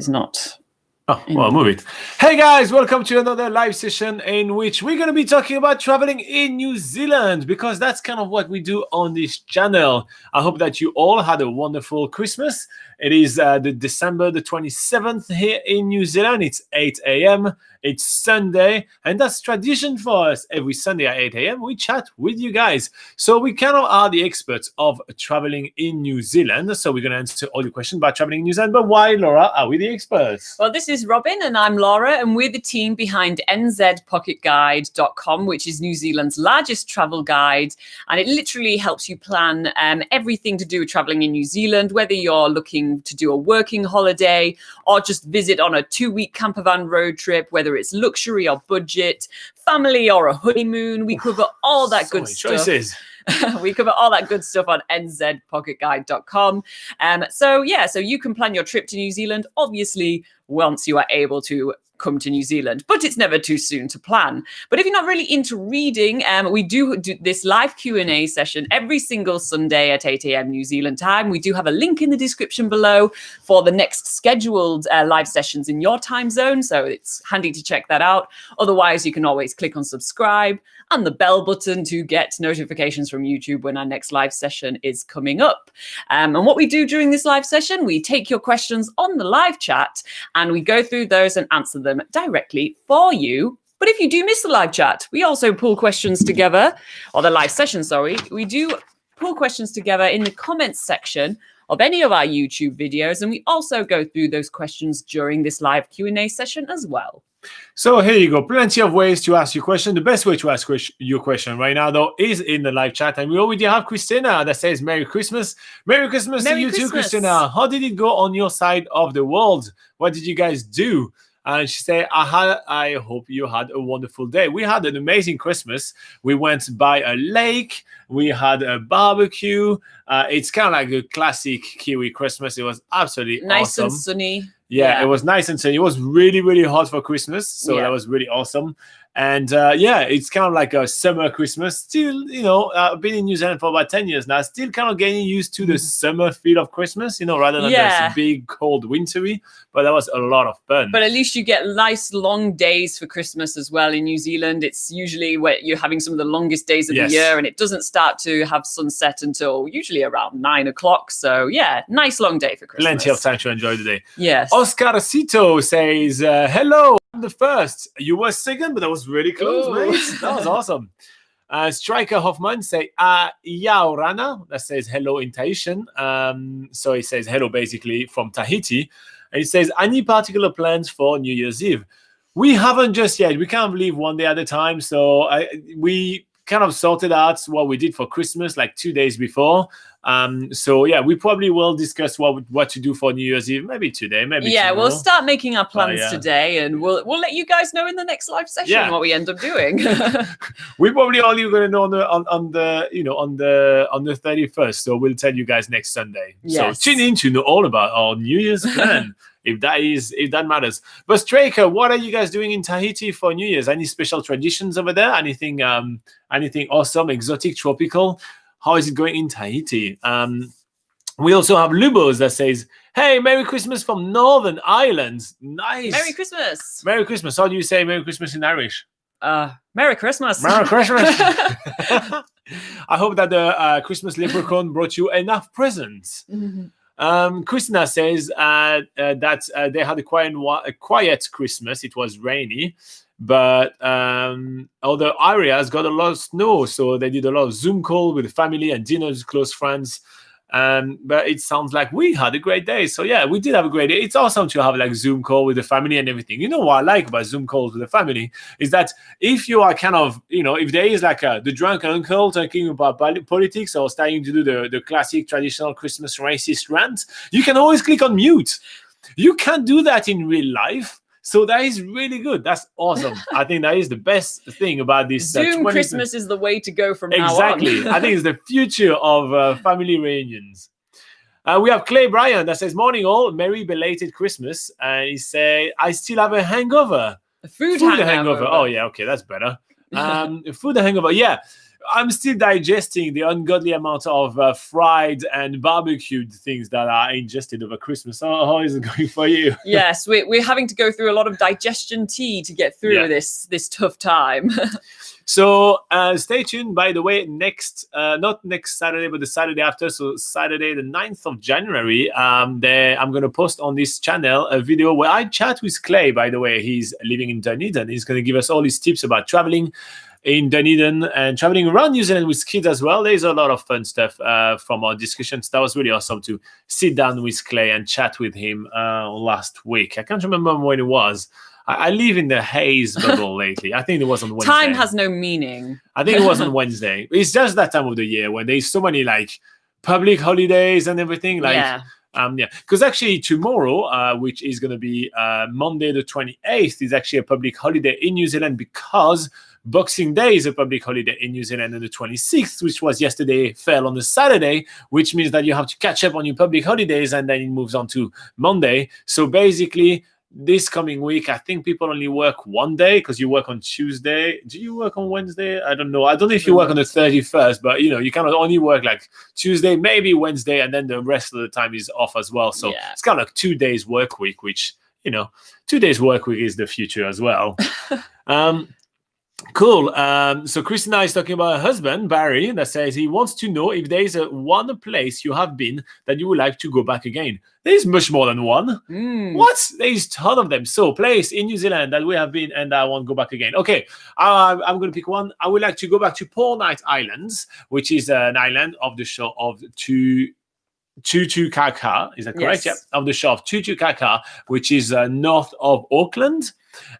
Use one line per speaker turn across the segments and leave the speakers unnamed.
is not.
Oh, well, move it. Hey guys, welcome to another live session in which we're going to be talking about traveling in New Zealand, because that's kind of what we do on this channel. I hope that you all had a wonderful Christmas. It is the December the 27th here in New Zealand. It's 8 a.m. It's Sunday, and that's tradition for us. Every Sunday at 8 a.m. we chat with you guys. So we kind of are the experts of traveling in New Zealand. So we're going to answer all your questions about traveling in New Zealand. But why, Laura, are we the experts?
Well, this is Robin and I'm Laura, and we're the team behind NZPocketGuide.com, which is New Zealand's largest travel guide. And it literally helps you plan everything to do with traveling in New Zealand, whether you're looking to do a working holiday or just visit on a 2-week campervan road trip, whether it's luxury or budget, family or a honeymoon. We cover all that good stuff.
Choices.
We cover all that good stuff on NZPocketGuide.com. So you can plan your trip to New Zealand, obviously, once you are able to come to New Zealand, but it's never too soon to plan. But if you're not really into reading, we do this live Q&A session every single Sunday at 8 a.m. New Zealand time. We do have a link in the description below for the next scheduled live sessions in your time zone, so it's handy to check that out. Otherwise, you can always click on subscribe and the bell button to get notifications from YouTube when our next live session is coming up. And what we do during this live session, we take your questions on the live chat and we go through those and answer them directly for you. But if you do miss the live chat, we also pull questions together, or the live session, sorry. We do pull questions together in the comments section of any of our YouTube videos, and we also go through those questions during this live Q&A session as well.
So here you go, plenty of ways to ask your question. The best way to ask your question right now, though, is in the live chat. And we already have Christina that says Merry Christmas. Merry Christmas to you too, Christina. How did it go on your side of the world? What did you guys do? And she said, I hope you had a wonderful day. We had an amazing Christmas. We went by a lake. We had a barbecue. It's kind of like a classic Kiwi Christmas. It was absolutely
nice
awesome.
And sunny.
Yeah, it was nice and sunny. It was really, really hot for Christmas. So that was really awesome. And it's kind of like a summer Christmas. Still, I've been in New Zealand for about 10 years now. Still kind of getting used to the summer feel of Christmas, rather than this big, cold, wintry. But that was a lot of fun.
But at least you get nice long days for Christmas as well in New Zealand. It's usually where you're having some of the longest days of the year, and it doesn't start to have sunset until usually around 9 o'clock. So nice long day for Christmas.
Plenty of time to enjoy the day.
Yes.
Oscar Cito says, hello, I'm the first. You were second, but that was really close, mate. That was awesome. Striker Hoffman say, Yao Rana, that says hello in Tahitian. So he says hello basically from Tahiti. And he says, any particular plans for New Year's Eve? We haven't just yet. We can't leave one day at a time. So we kind of sorted out what we did for Christmas like 2 days before. We probably will discuss what to do for New Year's Eve, maybe today, maybe tomorrow.
We'll start making our plans today, and we'll let you guys know in the next live session what we end up doing.
We probably only going to know on the 31st, so we'll tell you guys next Sunday.
Yes.
So tune in to know all about our New Year's plan. If that matters. But Straker, what are you guys doing in Tahiti for New Year's? Any special traditions over there? Anything awesome, exotic, tropical? How is it going in Tahiti? We also have Lubos that says, hey, Merry Christmas from Northern Ireland. Nice.
Merry Christmas.
Merry Christmas. How do you say Merry Christmas in Irish?
Merry Christmas.
Merry Christmas. I hope that the Christmas leprechaun brought you enough presents. Mm-hmm. Christina says that they had a quiet Christmas. It was rainy, but other areas got a lot of snow, so they did a lot of Zoom call with the family and dinners with close friends. But it sounds like we had a great day. So we did have a great day. It's awesome to have like Zoom call with the family and everything. You know what I like about Zoom calls with the family is that if you are kind of, if there is like the drunk uncle talking about politics or starting to do the classic traditional Christmas racist rant, you can always click on mute. You can't do that in real life. So that is really good. That's awesome. I think that is the best thing about this.
Zoom Christmas is the way to go from now on.
Exactly. I think it's the future of family reunions. We have Clay Bryan that says, morning all, merry belated Christmas. And he said, I still have a hangover.
A food hangover.
Oh, yeah. Okay, that's better. Food hangover. Yeah. I'm still digesting the ungodly amount of fried and barbecued things that are ingested over Christmas. How is it going for you?
Yes, we're having to go through a lot of digestion tea to get through this tough time.
So stay tuned, by the way, not next Saturday, but the Saturday after, so Saturday the 9th of January, I'm going to post on this channel a video where I chat with Clay, by the way. He's living in Dunedin. He's going to give us all his tips about traveling in Dunedin and traveling around New Zealand with kids as well. There's a lot of fun stuff from our discussions. That was really awesome to sit down with Clay and chat with him last week. I can't remember when it was. I live in the haze bubble lately. I think it was on Wednesday.
Time has no meaning.
I think it was on Wednesday. It's just that time of the year when there's so many like public holidays and everything. Because actually tomorrow, which is going to be Monday the 28th, is actually a public holiday in New Zealand because Boxing Day is a public holiday in New Zealand, and the 26th, which was yesterday, fell on a Saturday, which means that you have to catch up on your public holidays, and then it moves on to Monday. So basically, this coming week, I think people only work one day because you work on Tuesday. Do you work on Wednesday? I don't know. I don't know if you work on the 31st, but you kind of only work like Tuesday, maybe Wednesday, and then the rest of the time is off as well. So it's kind of like 2 days work week, which, 2 days work week is the future as well. Cool. So Christina is talking about her husband, Barry, that says he wants to know if there is one place you have been that you would like to go back again. There's much more than one. What? There's a ton of them. So place in New Zealand that we have been and I want to go back again. Okay, I'm going to pick one. I would like to go back to Pornight Islands, which is an island of the shore of Tutukaka. Is that correct?
Yes.
Yeah, of the shore of Tutukaka, which is north of Auckland.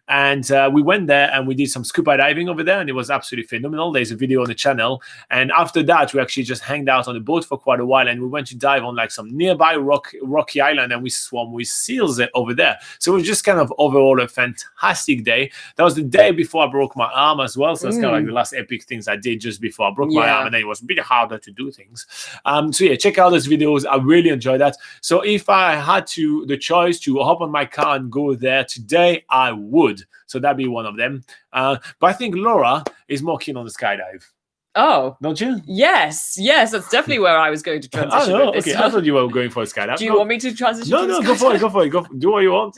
And we went there and we did some scuba diving over there, and it was absolutely phenomenal. There's a video on the channel. And after that, we actually just hanged out on the boat for quite a while, and we went to dive on like some nearby rocky island, and we swam with seals over there. So it was just kind of overall a fantastic day. That was the day before I broke my arm as well. So it's kind of like the last epic things I did just before I broke my arm, and then it was a bit harder to do things. So yeah, check out those videos. I really enjoyed that. So if I had the choice to hop on my car and go there today, I would. So that'd be one of them. But I think Laura is more keen on the skydive.
Oh,
Don't you?
Yes, that's definitely where I was going to transition.
Okay, I thought you were going for a skydive.
Do you want me to transition?
No, go for it. Do what you want.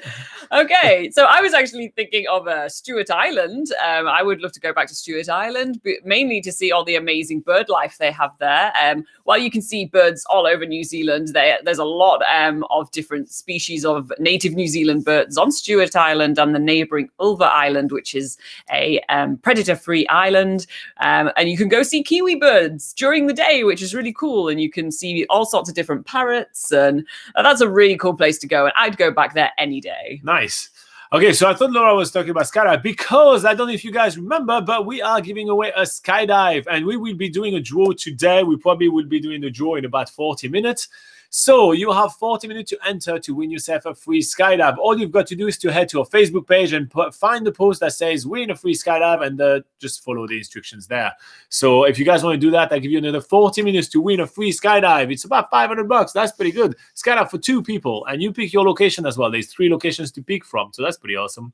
Okay, so I was actually thinking of Stewart Island. I would love to go back to Stewart Island, but mainly to see all the amazing bird life they have there. While you can see birds all over New Zealand, there's a lot of different species of native New Zealand birds on Stewart Island and the neighbouring Ulva Island, which is a predator-free island. And you can go see kiwi birds during the day, which is really cool. And you can see all sorts of different parrots. And that's a really cool place to go. And I'd go back there any day.
Nice. Okay, so I thought Laura was talking about skydive because I don't know if you guys remember, but we are giving away a skydive and we will be doing a draw today. We probably will be doing the draw in about 40 minutes. So you have 40 minutes to enter to win yourself a free skydive. All you've got to do is to head to our Facebook page and find the post that says win a free skydive and just follow the instructions there. So if you guys want to do that, I'll give you another 40 minutes to win a free skydive. It's about $500. That's pretty good. Skydive for 2 people. And you pick your location as well. There's 3 locations to pick from. So that's pretty awesome.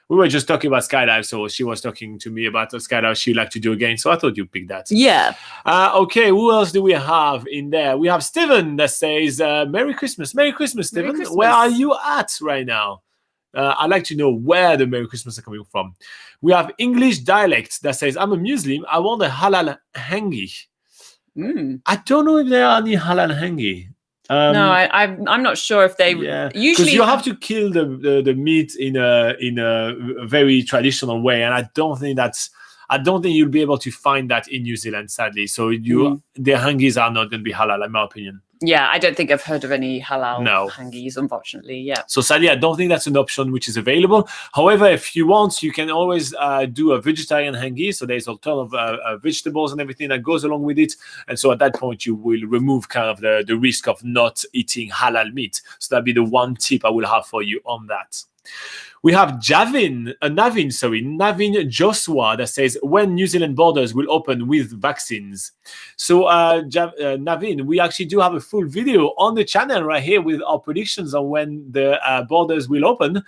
We were just talking about skydive, so she was talking to me about a skydive she'd like to do again. So I thought you'd pick that.
Yeah.
Okay, who else do we have in there? We have Stephen that says, Merry Christmas. Merry Christmas, Stephen.
Merry Christmas.
Where are you at right now? I'd like to know where the Merry Christmas are coming from. We have English Dialect that says, I'm a Muslim. I want a halal hangi. I don't know if there are any halal hangi.
No, I'm not sure if they usually,
because you have to kill the meat in a very traditional way, and I don't think you'll be able to find that in New Zealand, sadly. So the hangis are not going to be halal, in my opinion.
Yeah, I don't think I've heard of any halal hangis, unfortunately. Yeah.
So sadly, I don't think that's an option which is available. However, if you want, you can always do a vegetarian hangi. So there's a ton of vegetables and everything that goes along with it. And so at that point, you will remove kind of the risk of not eating halal meat. So that'd be the one tip I will have for you on that. We have Navin Joshua that says, when New Zealand borders will open with vaccines. So Navin, we actually do have a full video on the channel right here with our predictions on when the borders will open.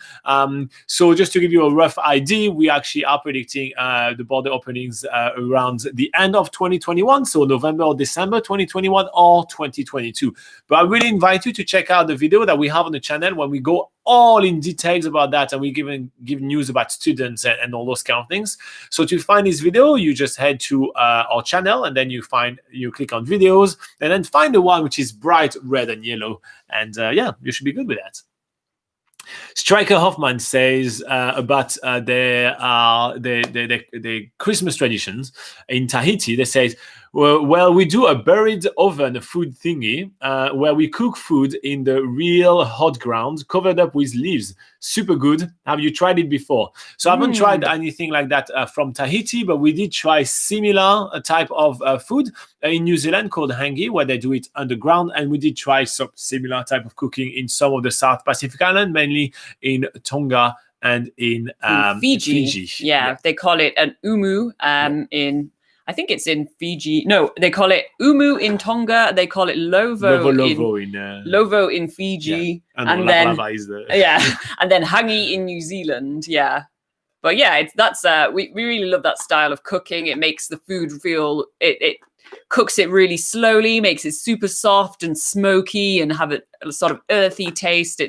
So just to give you a rough idea, we actually are predicting the border openings around the end of 2021, so November or December 2021 or 2022. But I really invite you to check out the video that we have on the channel when we go all in details about that, and we give news about students and all those kind of things. So to find this video, you just head to our channel, and then you click on videos, and then find the one which is bright red and yellow, and yeah, you should be good with that. Striker Hoffman says about the Christmas traditions in Tahiti. They say, well, we do a buried oven food thingy where we cook food in the real hot ground covered up with leaves. Super good. Have you tried it before? So I haven't tried anything like that from Tahiti, but we did try similar type of food in New Zealand called Hangi, where they do it underground, and we did try some similar type of cooking in some of the South Pacific Islands, mainly in Tonga and in Fiji.
Yeah, they call it an umu in, I think it's in Fiji. No, they call it umu in Tonga. They call it lovo in Fiji.
Yeah.
And then and then hangi in New Zealand. Yeah. But yeah, we really love that style of cooking. It makes the food feel, it cooks it really slowly, makes it super soft and smoky and have a sort of earthy taste.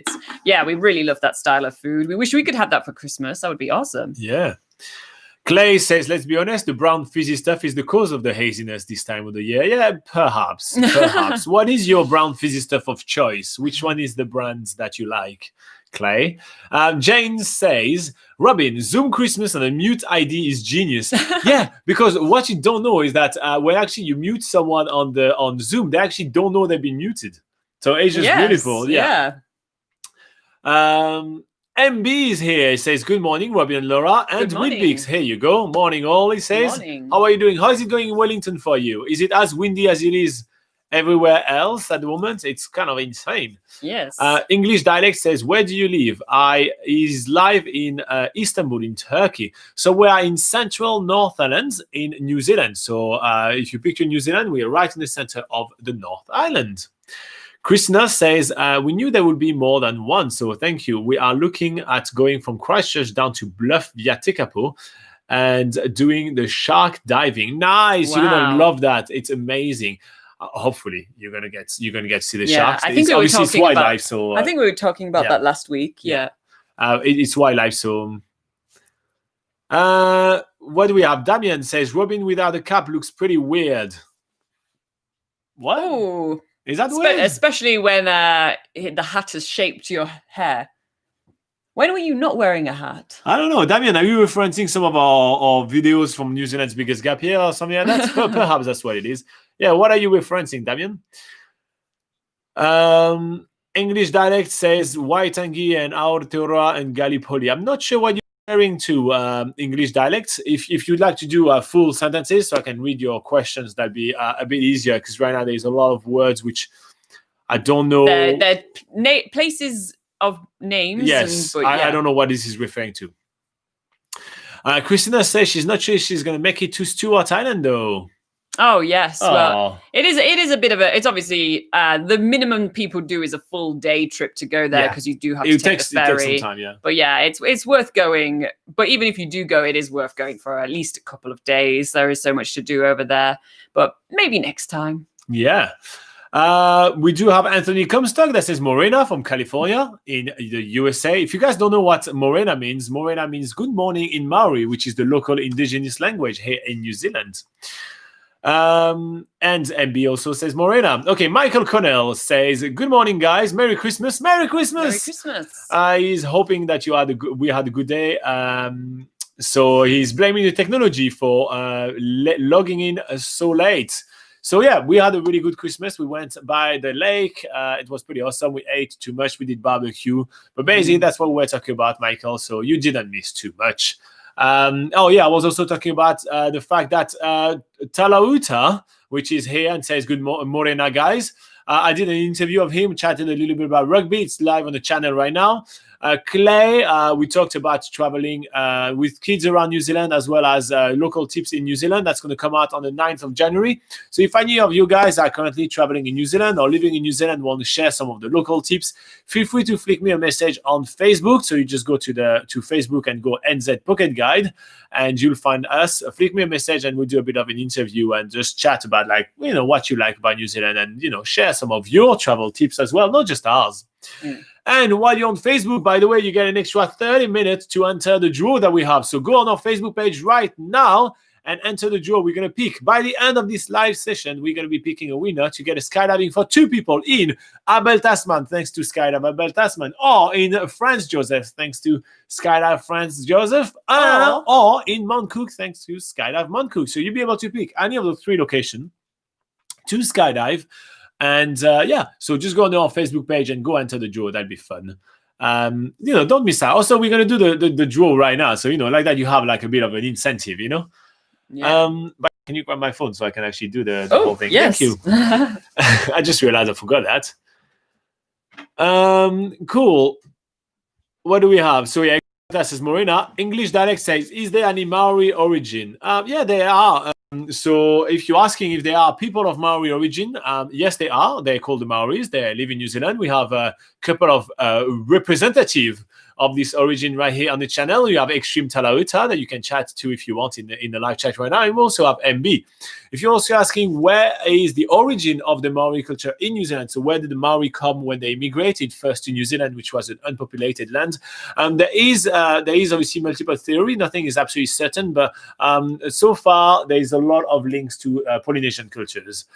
We really love that style of food. We wish we could have that for Christmas. That would be awesome.
Yeah. Clay says, let's be honest, the brown fizzy stuff is the cause of the haziness this time of the year. Yeah, perhaps. What is your brown fizzy stuff of choice? Which one is the brands that you like, Clay? Jane says, Robin, Zoom Christmas and a mute ID is genius. Yeah, because what you don't know is that when actually you mute someone on Zoom, they actually don't know they've been muted. So it's just beautiful. Yeah. MB is here. He says, good morning, Robin and Laura. And Winpix, here you go. Morning all, he says.
Morning.
How are you doing? How is it going in Wellington for you? Is it as windy as it is everywhere else at the moment? It's kind of insane.
Yes.
English Dialect says, where do you live? Is live in Istanbul in Turkey. So we are in central North Island in New Zealand. So if you picture New Zealand, we are right in the center of the North Island. Christina says, we knew there would be more than one, so thank you. We are looking at going from Christchurch down to Bluff via Tekapo and doing the shark diving. Nice, wow. You're gonna love that. It's amazing. Hopefully, you're gonna get to see the sharks.
I think
it's wildlife. So
I think we were talking about that last week. Yeah,
it's wildlife. So, what do we have? Damien says, Robin without a cap looks pretty weird. What?
Oh.
Is that weird?
Especially when the hat has shaped your hair. When were you not wearing a hat?
I don't know. Damien, are you referencing some of our videos from New Zealand's Biggest Gap Year or something like that? Perhaps that's what it is. Yeah, what are you referencing, Damien? English Dialect says Waitangi and Aotearoa and Gallipoli. I'm not sure what you're referring to, English Dialects. If you'd like to do full sentences so I can read your questions, that'd be a bit easier, because right now there's a lot of words which I don't know.
They're places of names.
Yes, I don't know what this is referring to. Christina says she's not sure she's going to make it to Stewart Island, though.
Oh, yes. Well, it is a bit of it's obviously the minimum people do is a full day trip to go there, because you do have to take the ferry.
It takes some time, yeah.
But yeah, it's worth going. But even if you do go, it is worth going for at least a couple of days. There is so much to do over there. But maybe next time.
Yeah. We do have Anthony Comstock that says Morena from California in the USA. If you guys don't know what Morena means good morning in Maori, which is the local indigenous language here in New Zealand. And MB also says Morena. Okay, Michael Connell says, good morning, guys. Merry Christmas. Merry Christmas.
Merry Christmas.
He's hoping that we had a good day. So he's blaming the technology for logging in so late. So yeah, we had a really good Christmas. We went by the lake. It was pretty awesome. We ate too much. We did barbecue. But basically, that's what we're talking about, Michael. So you didn't miss too much. I was also talking about the fact that Talauta, which is here and says good morena, guys. I did an interview of him, chatted a little bit about rugby. It's live on the channel right now. Clay, we talked about traveling with kids around New Zealand as well as local tips in New Zealand. That's going to come out on the 9th of January. So if any of you guys are currently traveling in New Zealand or living in New Zealand and want to share some of the local tips, feel free to flick me a message on Facebook. So you just go to Facebook and go NZ Pocket Guide, and you'll find us. Flick me a message and we'll do a bit of an interview and just chat about what you like about New Zealand and share some of your travel tips as well, not just ours. And while you're on Facebook, by the way, you get an extra 30 minutes to enter the draw that we have. So go on our Facebook page right now and enter the draw. We're going to pick, by the end of this live session, we're going to be picking a winner to get a skydiving for 2 people in Abel Tasman, thanks to Skydive Abel Tasman, or in France Joseph, thanks to Skydive France Joseph, or in Mount Cook, thanks to Skydive Mount Cook. So you'll be able to pick any of the 3 locations to skydive. And so just go on our Facebook page and go enter the draw. That'd be fun. Don't miss out. Also, we're going to do the draw right now. So, like that, you have like a bit of an incentive,
Yeah.
But can you grab my phone so I can actually do the whole thing?
Yes.
Thank you. I just realized I forgot that. Cool. What do we have? So, yeah, that says Marina. English dialect says, is there any Maori origin? Yeah, there are. So if you're asking if there are people of Maori origin, yes, they are. They're called the Maoris. They live in New Zealand. We have a couple of representatives of this origin right here on the channel. You have Extreme Talauta that you can chat to if you want in the live chat right now. And we also have MB. If you're also asking where is the origin of the Maori culture in New Zealand, so where did the Maori come when they immigrated first to New Zealand, which was an unpopulated land, there is obviously multiple theory. Nothing is absolutely certain, but so far there is a lot of links to Polynesian cultures.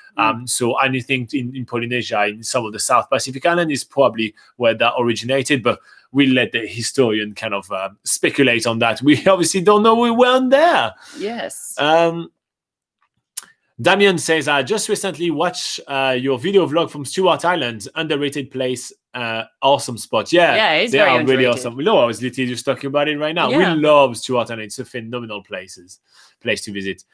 So anything in Polynesia, in some of the South Pacific Island, is probably where that originated, but we'll let the historian kind of speculate on that. We obviously don't know. We weren't there.
Yes.
Damien says, I just recently watched your video vlog from Stewart Island. Underrated place, awesome spot. Yeah,
it's
they
very
are really
underrated.
awesome. We know I was literally just talking about it right now.
Yeah.
We love Stewart Island. It's a phenomenal place to visit.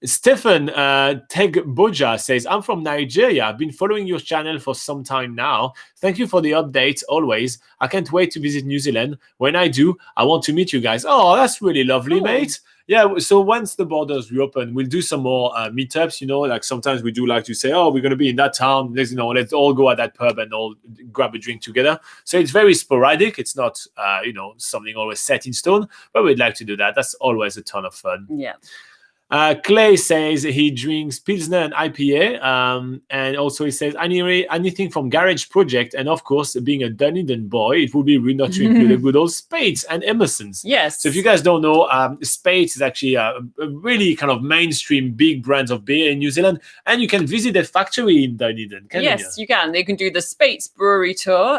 Stephen Tegboja says, I'm from Nigeria. I've been following your channel for some time now. Thank you for the updates always. I can't wait to visit New Zealand. When I do, I want to meet you guys. Oh, that's really lovely, mate. Yeah, so once the borders reopen, we'll do some more meetups, like sometimes we do like to say, oh, we're going to be in that town. Let's all go at that pub and all grab a drink together. So it's very sporadic. It's not, something always set in stone, but we'd like to do that. That's always a ton of fun.
Yeah.
Clay says he drinks Pilsner and IPA. And also he says, anything from Garage Project. And of course, being a Dunedin boy, it would be rude not to include the good old Spades and Emerson's.
Yes.
So if you guys don't know, Spades is actually a really kind of mainstream big brands of beer in New Zealand. And you can visit their factory in Dunedin, can't you?
Yes, you can. You can do the Spates Brewery Tour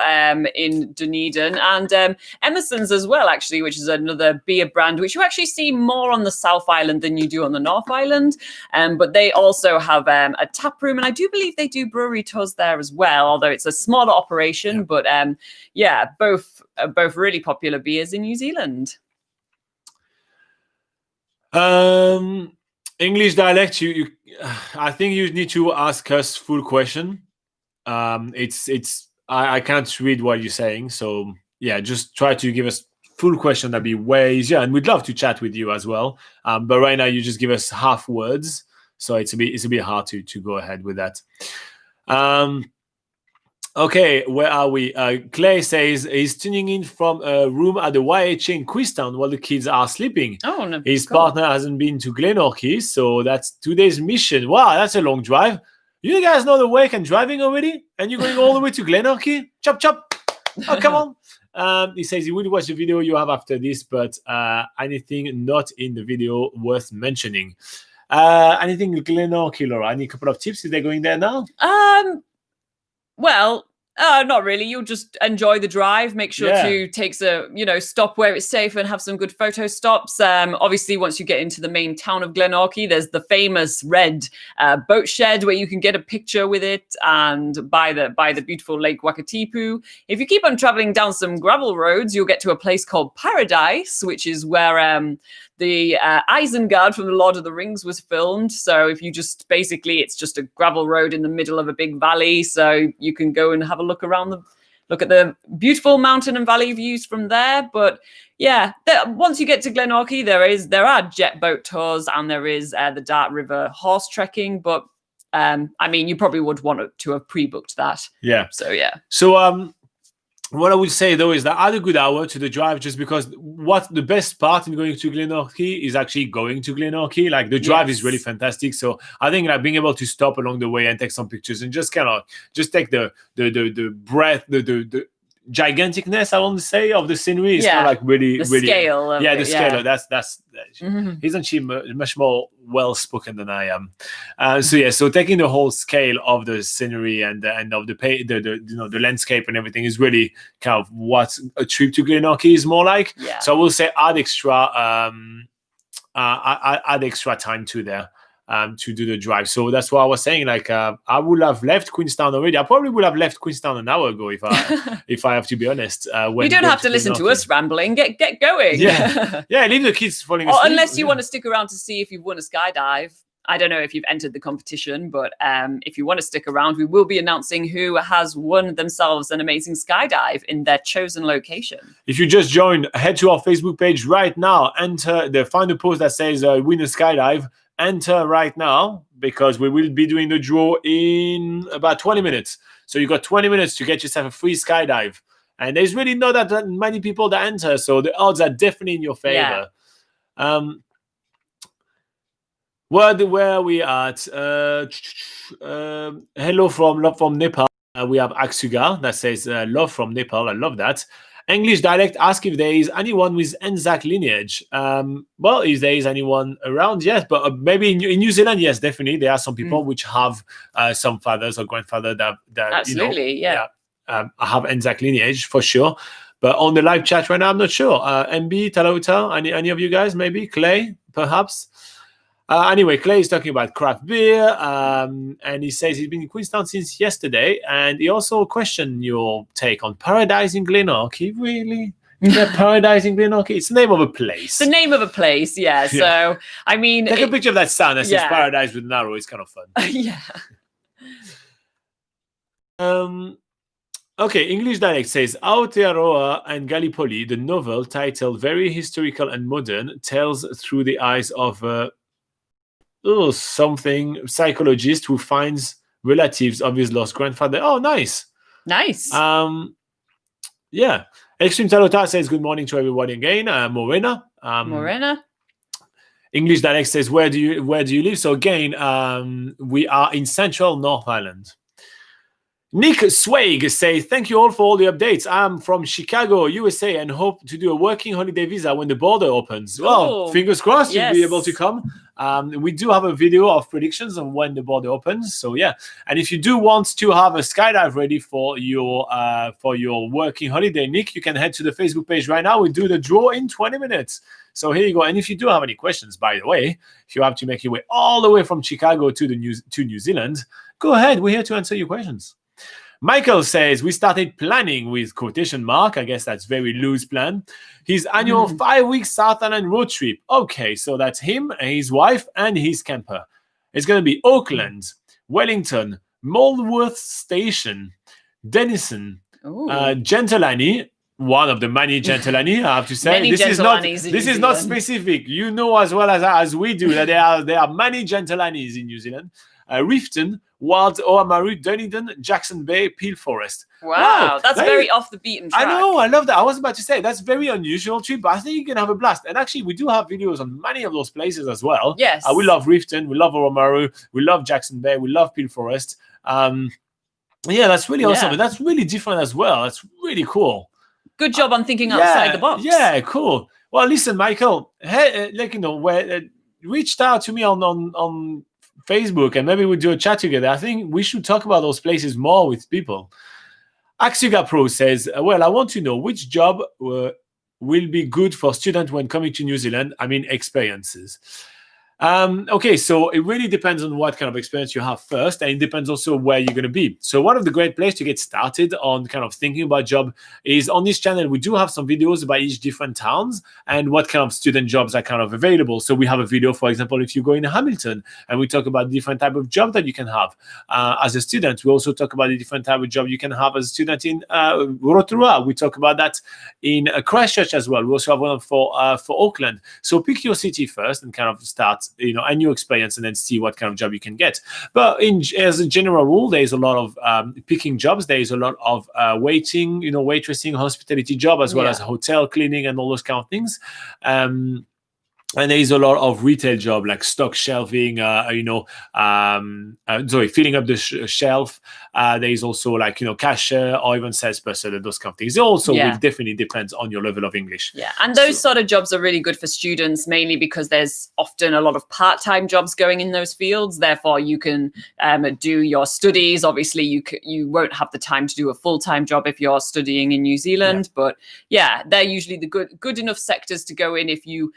in Dunedin, and Emerson's as well, actually, which is another beer brand, which you actually see more on the South Island than you do on the North Island. But they also have a tap room, and I do believe they do brewery tours there as well, although it's a smaller operation. Yeah. But both really popular beers in New Zealand.
English dialect, you I think you need to ask us full question. I can't read what you're saying, so yeah, just try to give us full question. That'd be way easier, and we'd love to chat with you as well. But right now you just give us half words, so it's a bit hard to go ahead with that. Okay, where are we? Clay says he's tuning in from a room at the YHA in Queenstown while the kids are sleeping.
Oh, no.
His partner hasn't been to Glenorchy, so that's today's mission. Wow, that's a long drive. You guys know the way and driving already? And you're going all the way to Glenorchy? Chop, chop. Oh, come on. He says he will watch the video you have after this, but anything not in the video worth mentioning. Anything Glenorchy, Laura? Any couple of tips? Is they going there now?
Well, not really. You'll just enjoy the drive. Make sure to take stop where it's safe and have some good photo stops. Obviously, once you get into the main town of Glenorchy, there's the famous red boat shed where you can get a picture with it, and by the beautiful Lake Wakatipu. If you keep on traveling down some gravel roads, you'll get to a place called Paradise, which is where the Isengard from the Lord of the Rings was filmed. So if you it's just a gravel road in the middle of a big valley. So you can go and have a look around look at the beautiful mountain and valley views from there. But yeah, once you get to Glenorchy, there are jet boat tours and there is the Dart River horse trekking. But I mean, you probably would want to have pre-booked that.
Yeah.
So yeah.
So what I would say though is that add a good hour to the drive, just because what the best part in going to Glenorchy is actually going to Glenorchy. Like the drive is really fantastic. So I think like being able to stop along the way and take some pictures and just kind of take the breath, the giganticness, I want to say, of the scenery. It's kind of like really
scale of
the scale. That's isn't she much more well spoken than I am? So taking the whole scale of the scenery and of the landscape and everything is really kind of what a trip to Glenorchy is more like. So I will say add extra time to there. To do the drive. So that's what I was saying. Like I would have left Queenstown already. I probably would have left Queenstown an hour ago if I have to be honest.
You don't have to listen to us rambling. Get going.
Yeah. Leave the kids falling asleep.
Or unless you want to stick around to see if you've won a skydive. I don't know if you've entered the competition, but if you want to stick around, we will be announcing who has won themselves an amazing skydive in their chosen location.
If you just joined, head to our Facebook page right now. Find a post that says win a skydive. Enter right now, because we will be doing the draw in about 20 minutes. So you got 20 minutes to get yourself a free skydive. And there's really not that many people that enter, so the odds are definitely in your favor. Where are we at? Hello from Love from Nepal. We have Aksuga that says love from Nepal. I love that. English dialect ask if there is anyone with Anzac lineage. Well, if there is anyone around, yes, but maybe in New Zealand, yes, definitely there are some people which have some fathers or grandfather that
absolutely,
have Anzac lineage for sure. But on the live chat right now, I'm not sure. MB, Talauta, any of you guys, maybe Clay, perhaps. Anyway, Clay is talking about craft beer, and he says he's been in Queenstown since yesterday, and he also questioned your take on Paradise in Glenorchy. Really? Is there Paradise in Glenorchy? It's the name of a place.
The name of a place, yeah. So, I mean...
Take a picture of that sign that says Paradise with an arrow. It's kind of fun.
Yeah.
Okay, English dialect says Aotearoa and Gallipoli, the novel titled Very Historical and Modern, tells through the eyes of something psychologist who finds relatives of his lost grandfather. Oh, nice. Yeah. Extreme Talota says good morning to everyone again. Morena. English dialect says where do you live? So again, we are in central North Island. Nick Swag says, thank you all for all the updates. I'm from Chicago, USA, and hope to do a working holiday visa when the border opens. Well, fingers crossed you'll be able to come. We do have a video of predictions on when the border opens. So yeah, and if you do want to have a skydive ready for your working holiday, Nick, you can head to the Facebook page right now. We do the draw in 20 minutes. So here you go. And if you do have any questions, by the way, if you have to make your way all the way from Chicago to New Zealand, go ahead. We're here to answer your questions. Michael says, we started planning with quotation mark. I guess that's very loose plan. His annual 5-week South Island road trip. Okay, so that's him, his wife, and his camper. It's going to be Auckland, Wellington, Moldworth Station, Denison, Gentilani. One of the many Gentilani, I have to say. This is not specific. You know as well as we do that there are many Gentilanis in New Zealand. Rifton, Wild Oamaru, Dunedin, Jackson Bay, Peel Forest.
Wow, that's very off the beaten track.
I know, I love that. I was about to say that's very unusual trip, but I think you can have a blast. And actually, we do have videos on many of those places as well.
Yes.
We love Rifton, we love Oamaru, we love Jackson Bay, we love Peel Forest. Yeah, that's really awesome. And that's really different as well. That's really cool.
Good job on thinking outside the box.
Yeah, cool. Well, listen, Michael, reached out to me on Facebook, and maybe we'll do a chat together. I think we should talk about those places more with people. Axuga Pro says, well, I want to know which job will be good for students when coming to New Zealand. I mean, experiences. Okay, so it really depends on what kind of experience you have first, and it depends also where you're going to be. So one of the great places to get started on kind of thinking about job is on this channel. We do have some videos about each different towns and what kind of student jobs are kind of available. So we have a video, for example, if you go in Hamilton, and we talk about different type of job that you can have as a student. We also talk about the different type of job you can have as a student in Rotorua. We talk about that in Christchurch as well. We also have one for Auckland. So pick your city first and kind of start a new experience, and then see what kind of job you can get. But as a general rule, there is a lot of picking jobs. There is a lot of waiting, waitressing, hospitality job, as well as hotel cleaning and all those kind of things. And there is a lot of retail job like stock shelving, filling up the shelf. There is also like, cashier or even salesperson and those kind of things. It also will definitely depend on your level of English.
Yeah, and those sort of jobs are really good for students, mainly because there's often a lot of part-time jobs going in those fields. Therefore, you can do your studies. Obviously, you won't have the time to do a full-time job if you're studying in New Zealand. But they're usually the good enough sectors to go in if you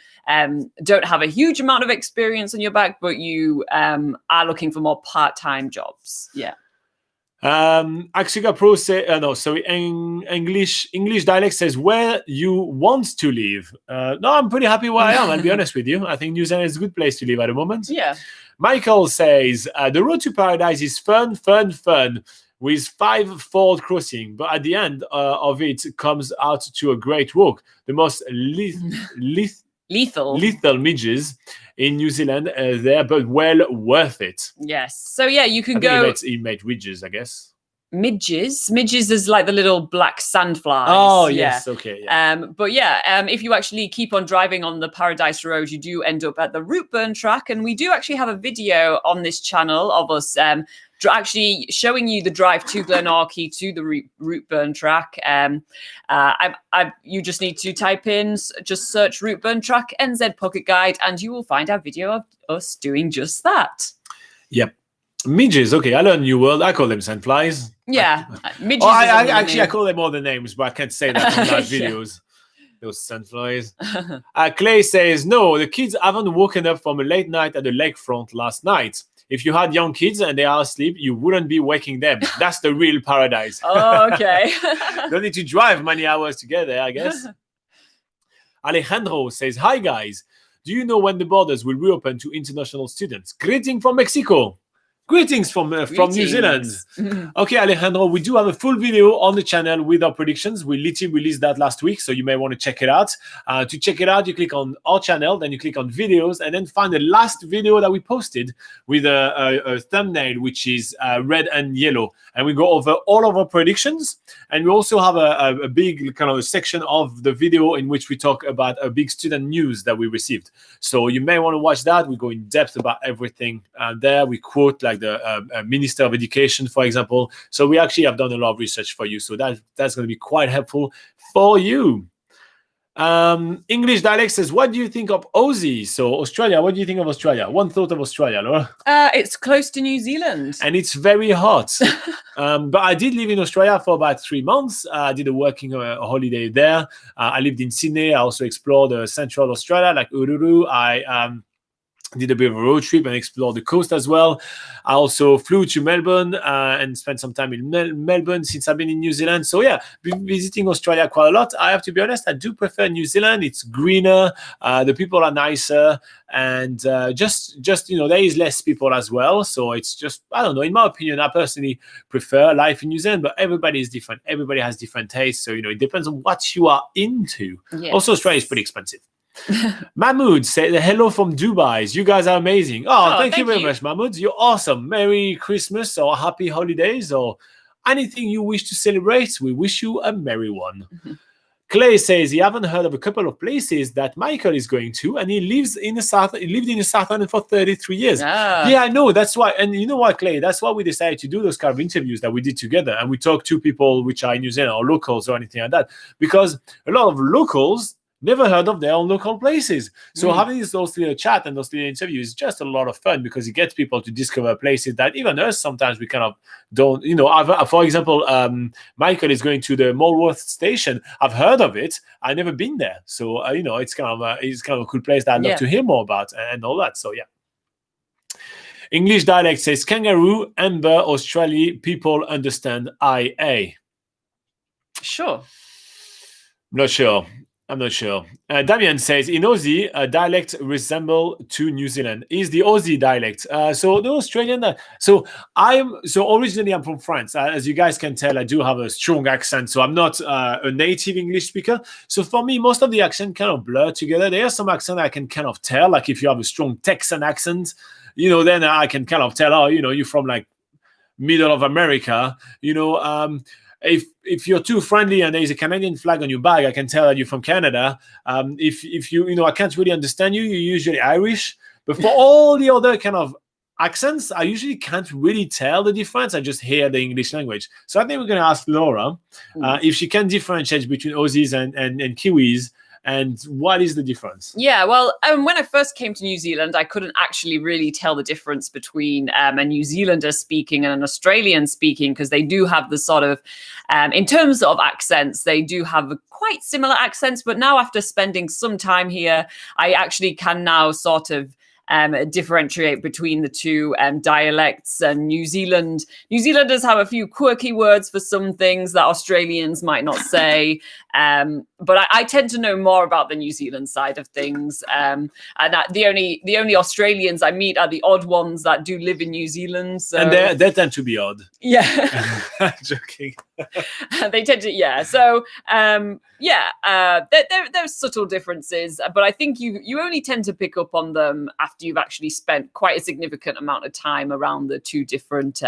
don't have a huge amount of experience on your back, but you are looking for more part-time jobs.
Axiga Pro say English dialect says where you want to live. No, I'm pretty happy where I am, I'll be honest with you. I think New Zealand is a good place to live at the moment. Michael says the road to paradise is fun with 5 ford crossing, but at the end of it comes out to a great walk. The most lethal midges in New Zealand there, but well worth it.
Yes. So you can go.
He made ridges, I guess.
Midges is like the little black sandflies.
Oh yes, okay.
But if you actually keep on driving on the Paradise Road, you do end up at the Rootburn track, and we do actually have a video on this channel of us actually showing you the drive to Glenorchy to the Rootburn track. You just need to type in, just search Rootburn track NZ Pocket Guide, and you will find our video of us doing just that.
Yep. Midges, okay, I learned a new word. I call them sandflies.
Midges.
I call them all the names, but I can't say that on live videos. Those sandflies. Clay says, no, the kids haven't woken up from a late night at the lakefront last night. If you had young kids and they are asleep, you wouldn't be waking them. That's the real paradise.
Oh, okay.
Don't need to drive many hours together, I guess. Alejandro says, hi guys. Do you know when the borders will reopen to international students? Greeting from Mexico. Greetings from New Zealand. Okay, Alejandro, we do have a full video on the channel with our predictions. We literally released that last week, so you may want to check it out. To check it out, you click on our channel, then you click on videos, and then find the last video that we posted with a thumbnail, which is red and yellow. And we go over all of our predictions. And we also have a big kind of a section of the video in which we talk about a big student news that we received. So you may want to watch that. We go in depth about everything there. We quote like the Minister of Education, for example. So we actually have done a lot of research for you. So that's going to be quite helpful for you. English dialect says, what do you think of Aussie? So Australia, what do you think of Australia? One thought of Australia, Laura?
It's close to New Zealand.
And it's very hot. But I did live in Australia for about 3 months. I did a working holiday there. I lived in Sydney. I also explored central Australia, like Uluru. I did a bit of a road trip and explored the coast as well. I also flew to Melbourne and spent some time in Melbourne since I've been in New Zealand. So been visiting Australia quite a lot. I have to be honest, I do prefer New Zealand. It's greener, the people are nicer, and just there is less people as well. So it's just, I don't know, in my opinion, I personally prefer life in New Zealand, but everybody is different. Everybody has different tastes. So, it depends on what you are into. Yes. Also, Australia is pretty expensive. Mahmoud said hello from Dubai. You guys are amazing. Thank you very much, Mahmoud. You're awesome. Merry Christmas or happy holidays or anything you wish to celebrate. We wish you a merry one. Clay says he haven't heard of a couple of places that Michael is going to, and he lived in the South Island for 33 years. Yeah, I know. That's why. And you know what, Clay? That's why we decided to do those kind of interviews that we did together, and we talked to people which are in New Zealand or locals or anything like that, because a lot of locals never heard of their own local places. So
Mm.
having those little chat and those little interviews is just a lot of fun because it gets people to discover places that even us sometimes we kind of don't. For example, Michael is going to the Malworth station. I've heard of it. I've never been there. So it's kind of a cool place that I'd love to hear more about and all that. So yeah. English dialect says kangaroo, amber, Australia, people understand IA.
Sure.
I'm not sure. Damien says, in Aussie, dialect resemble to New Zealand. Is the Aussie dialect. So the Australian, originally I'm from France. As you guys can tell, I do have a strong accent. So I'm not a native English speaker. So for me, most of the accent kind of blur together. There are some accent I can kind of tell, like if you have a strong Texan accent, then I can kind of tell, you're from like middle of America, if you're too friendly and there's a Canadian flag on your bag, I can tell that you're from Canada. If you I can't really understand you, you're usually Irish. But for all the other kind of accents, I usually can't really tell the difference. I just hear the English language. So I think we're going to ask Laura if she can differentiate between Aussies and Kiwis. And what is the difference?
Yeah, well, when I first came to New Zealand, I couldn't actually really tell the difference between a New Zealander speaking and an Australian speaking, because they do have the sort of, in terms of accents, they do have quite similar accents. But now after spending some time here, I actually can now sort of differentiate between the two dialects. And New Zealanders have a few quirky words for some things that Australians might not say. But I tend to know more about the New Zealand side of things. And the only Australians I meet are the odd ones that do live in New Zealand. So.
And they tend to be odd.
Yeah.
Joking.
They tend to, yeah. So, there's subtle differences, but I think you only tend to pick up on them after you've actually spent quite a significant amount of time around the two different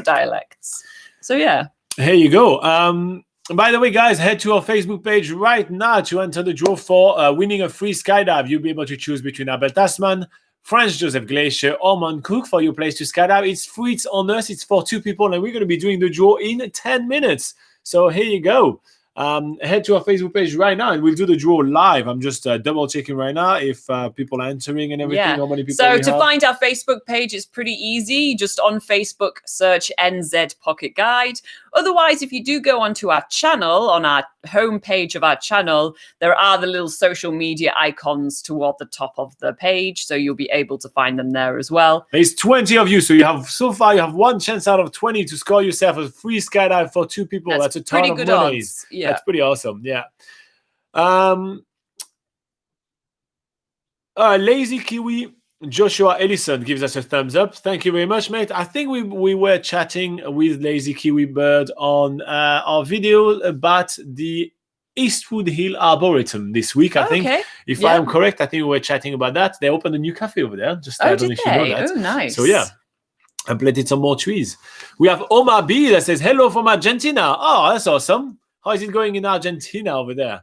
dialects. So yeah.
Here you go. By the way, guys, head to our Facebook page right now to enter the draw for winning a free skydive. You'll be able to choose between Abel Tasman, Franz Joseph Glacier, or Mount Cook for your place to skydive. It's free, it's on us, it's for 2 people, and we're going to be doing the draw in 10 minutes. So here you go. Head to our Facebook page right now and we'll do the draw live. I'm just double checking right now if people are entering and everything.
Yeah.
How many people
so to find our Facebook page is pretty easy. Just on Facebook, search NZ Pocket Guide. Otherwise, if you do go onto our channel, on our homepage of our channel, there are the little social media icons toward the top of the page. So you'll be able to find them there as well.
There's 20 of you. So you have one chance out of 20 to score yourself a free skydive for 2 people. That's a ton
pretty
of
good
money.
odds. Yeah.
That's pretty awesome. Yeah. Lazy Kiwi Joshua Ellison gives us a thumbs up. Thank you very much, mate. I think we were chatting with Lazy Kiwi Bird on our video about the Eastwood Hill Arboretum this week. I think, if I am correct, I think we were chatting about that. They opened a new cafe over there. Just I don't know if you know that.
Oh, nice.
So yeah, I planted some more trees. We have Omar B that says hello from Argentina. Oh, that's awesome. How is it going in Argentina over there?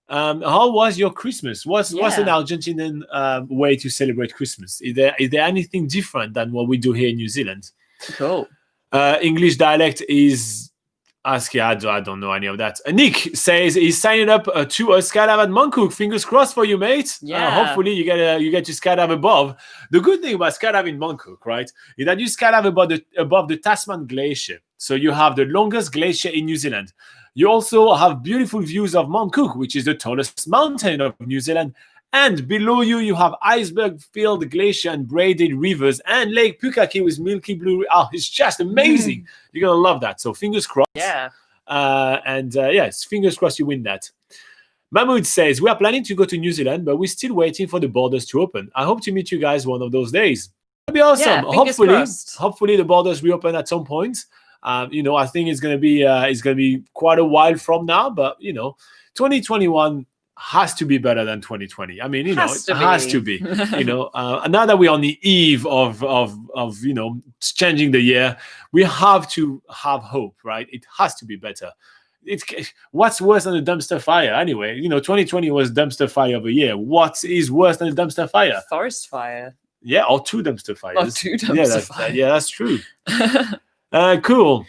How was your Christmas? What's an Argentinian way to celebrate Christmas? Is there anything different than what we do here in New Zealand?
Cool.
English dialect is ASCII. I don't know any of that. Nick says he's signing up to a skydive at Mount Cook. Fingers crossed for you, mate.
Yeah.
Hopefully you get to skydive above. The good thing about skydiving Mount Cook, right, is that you skydive above the Tasman Glacier. So you have the longest glacier in New Zealand. You also have beautiful views of Mount Cook, which is the tallest mountain of New Zealand. And below you have iceberg-filled glacier and braided rivers and Lake Pukaki with milky blue. Oh, it's just amazing. You're going to love that. So fingers crossed.
Yeah.
Yes, fingers crossed you win that. Mahmoud says, we are planning to go to New Zealand, but we're still waiting for the borders to open. I hope to meet you guys one of those days. That'd be awesome.
Yeah,
hopefully the borders reopen at some point. I think it's gonna be quite a while from now, but 2021 has to be better than 2020. I mean, it has to be. Now that we're on the eve of changing the year, we have to have hope, right? It has to be better. What's worse than a dumpster fire anyway? 2020 was dumpster fire of a year. What is worse than a dumpster fire?
Forest fire.
Yeah, or 2 dumpster fires.
Or 2 dumpster fires.
Yeah, that's true. Cool.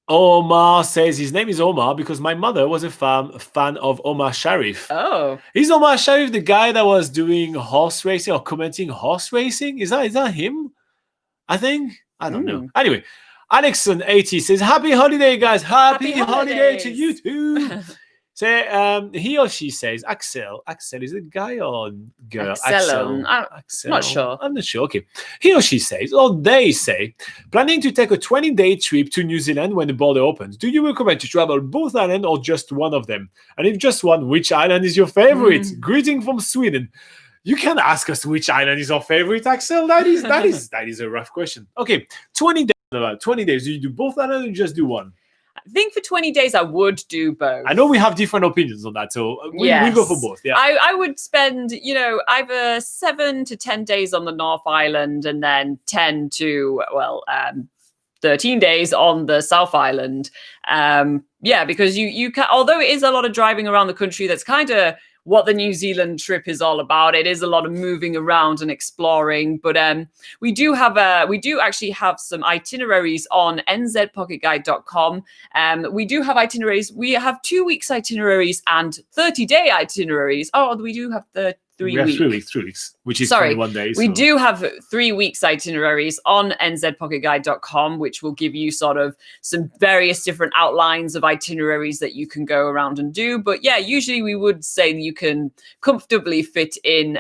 Omar says his name is Omar because my mother was a fan of Omar Sharif.
Oh,
Is Omar Sharif the guy that was doing horse racing or commenting horse racing? Is that him? I think. I don't know. Anyway, Alexon80 says, Happy holiday, guys. Happy holiday to you too. So he or she says, Axel. Axel is it guy or girl?
Axel. I'm not sure.
I'm not sure. Okay. He or she says, or they say, planning to take a 20-day trip to New Zealand when the border opens. Do you recommend to travel both islands or just one of them? And if just one, which island is your favorite? Greeting from Sweden. You can ask us which island is our favorite, Axel. That is a rough question. Okay, 20 days. About 20 days. Do you do both islands or just do one?
I think for 20 days I would do both.
I know we have different opinions on that, so we go for both. Yeah,
I would spend, either 7 to 10 days on the North Island and then 10 to 13 days on the South Island. Because you can, although it is a lot of driving around the country, that's kind of what the New Zealand trip is all about. It is a lot of moving around and exploring, but we do actually have some itineraries on nzpocketguide.com. We do have itineraries. We have 2 weeks itineraries and 30-day itineraries. Oh, we do have the 3 weeks.
3 weeks, which is 21 days.
We do have 3 weeks itineraries on nzpocketguide.com, which will give you sort of some various different outlines of itineraries that you can go around and do. But yeah, usually we would say you can comfortably fit in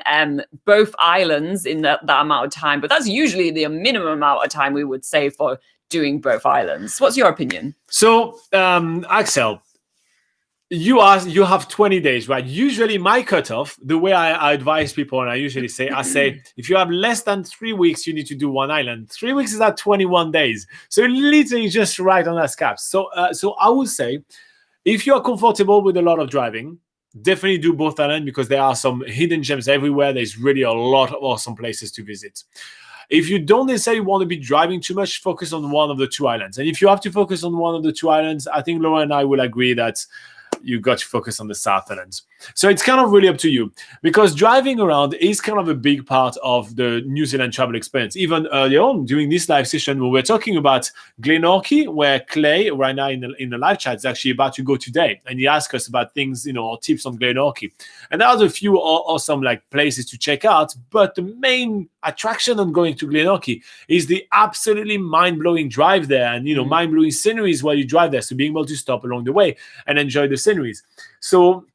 both islands in that amount of time. But that's usually the minimum amount of time we would say for doing both islands. What's your opinion?
So, Axel, you have 20 days, right? Usually my cutoff, the way I advise people, and I say, if you have less than 3 weeks, you need to do one island. 3 weeks is at 21 days. So literally just right on that cap. So I would say, if you are comfortable with a lot of driving, definitely do both islands because there are some hidden gems everywhere. There's really a lot of awesome places to visit. If you don't necessarily want to be driving too much, focus on one of the two islands. And if you have to focus on one of the two islands, I think Laura and I will agree that you got to focus on the South Islands. So it's kind of really up to you because driving around is kind of a big part of the New Zealand travel experience. Even earlier on during this live session, we were talking about Glenorchy, where Clay right now in the live chat is actually about to go today. And he asked us about things, or tips on Glenorchy. And there are a few awesome places to check out. But the main attraction on going to Glenorchy is the absolutely mind-blowing drive there and, mind-blowing sceneries while you drive there. So being able to stop along the way and enjoy the sceneries. So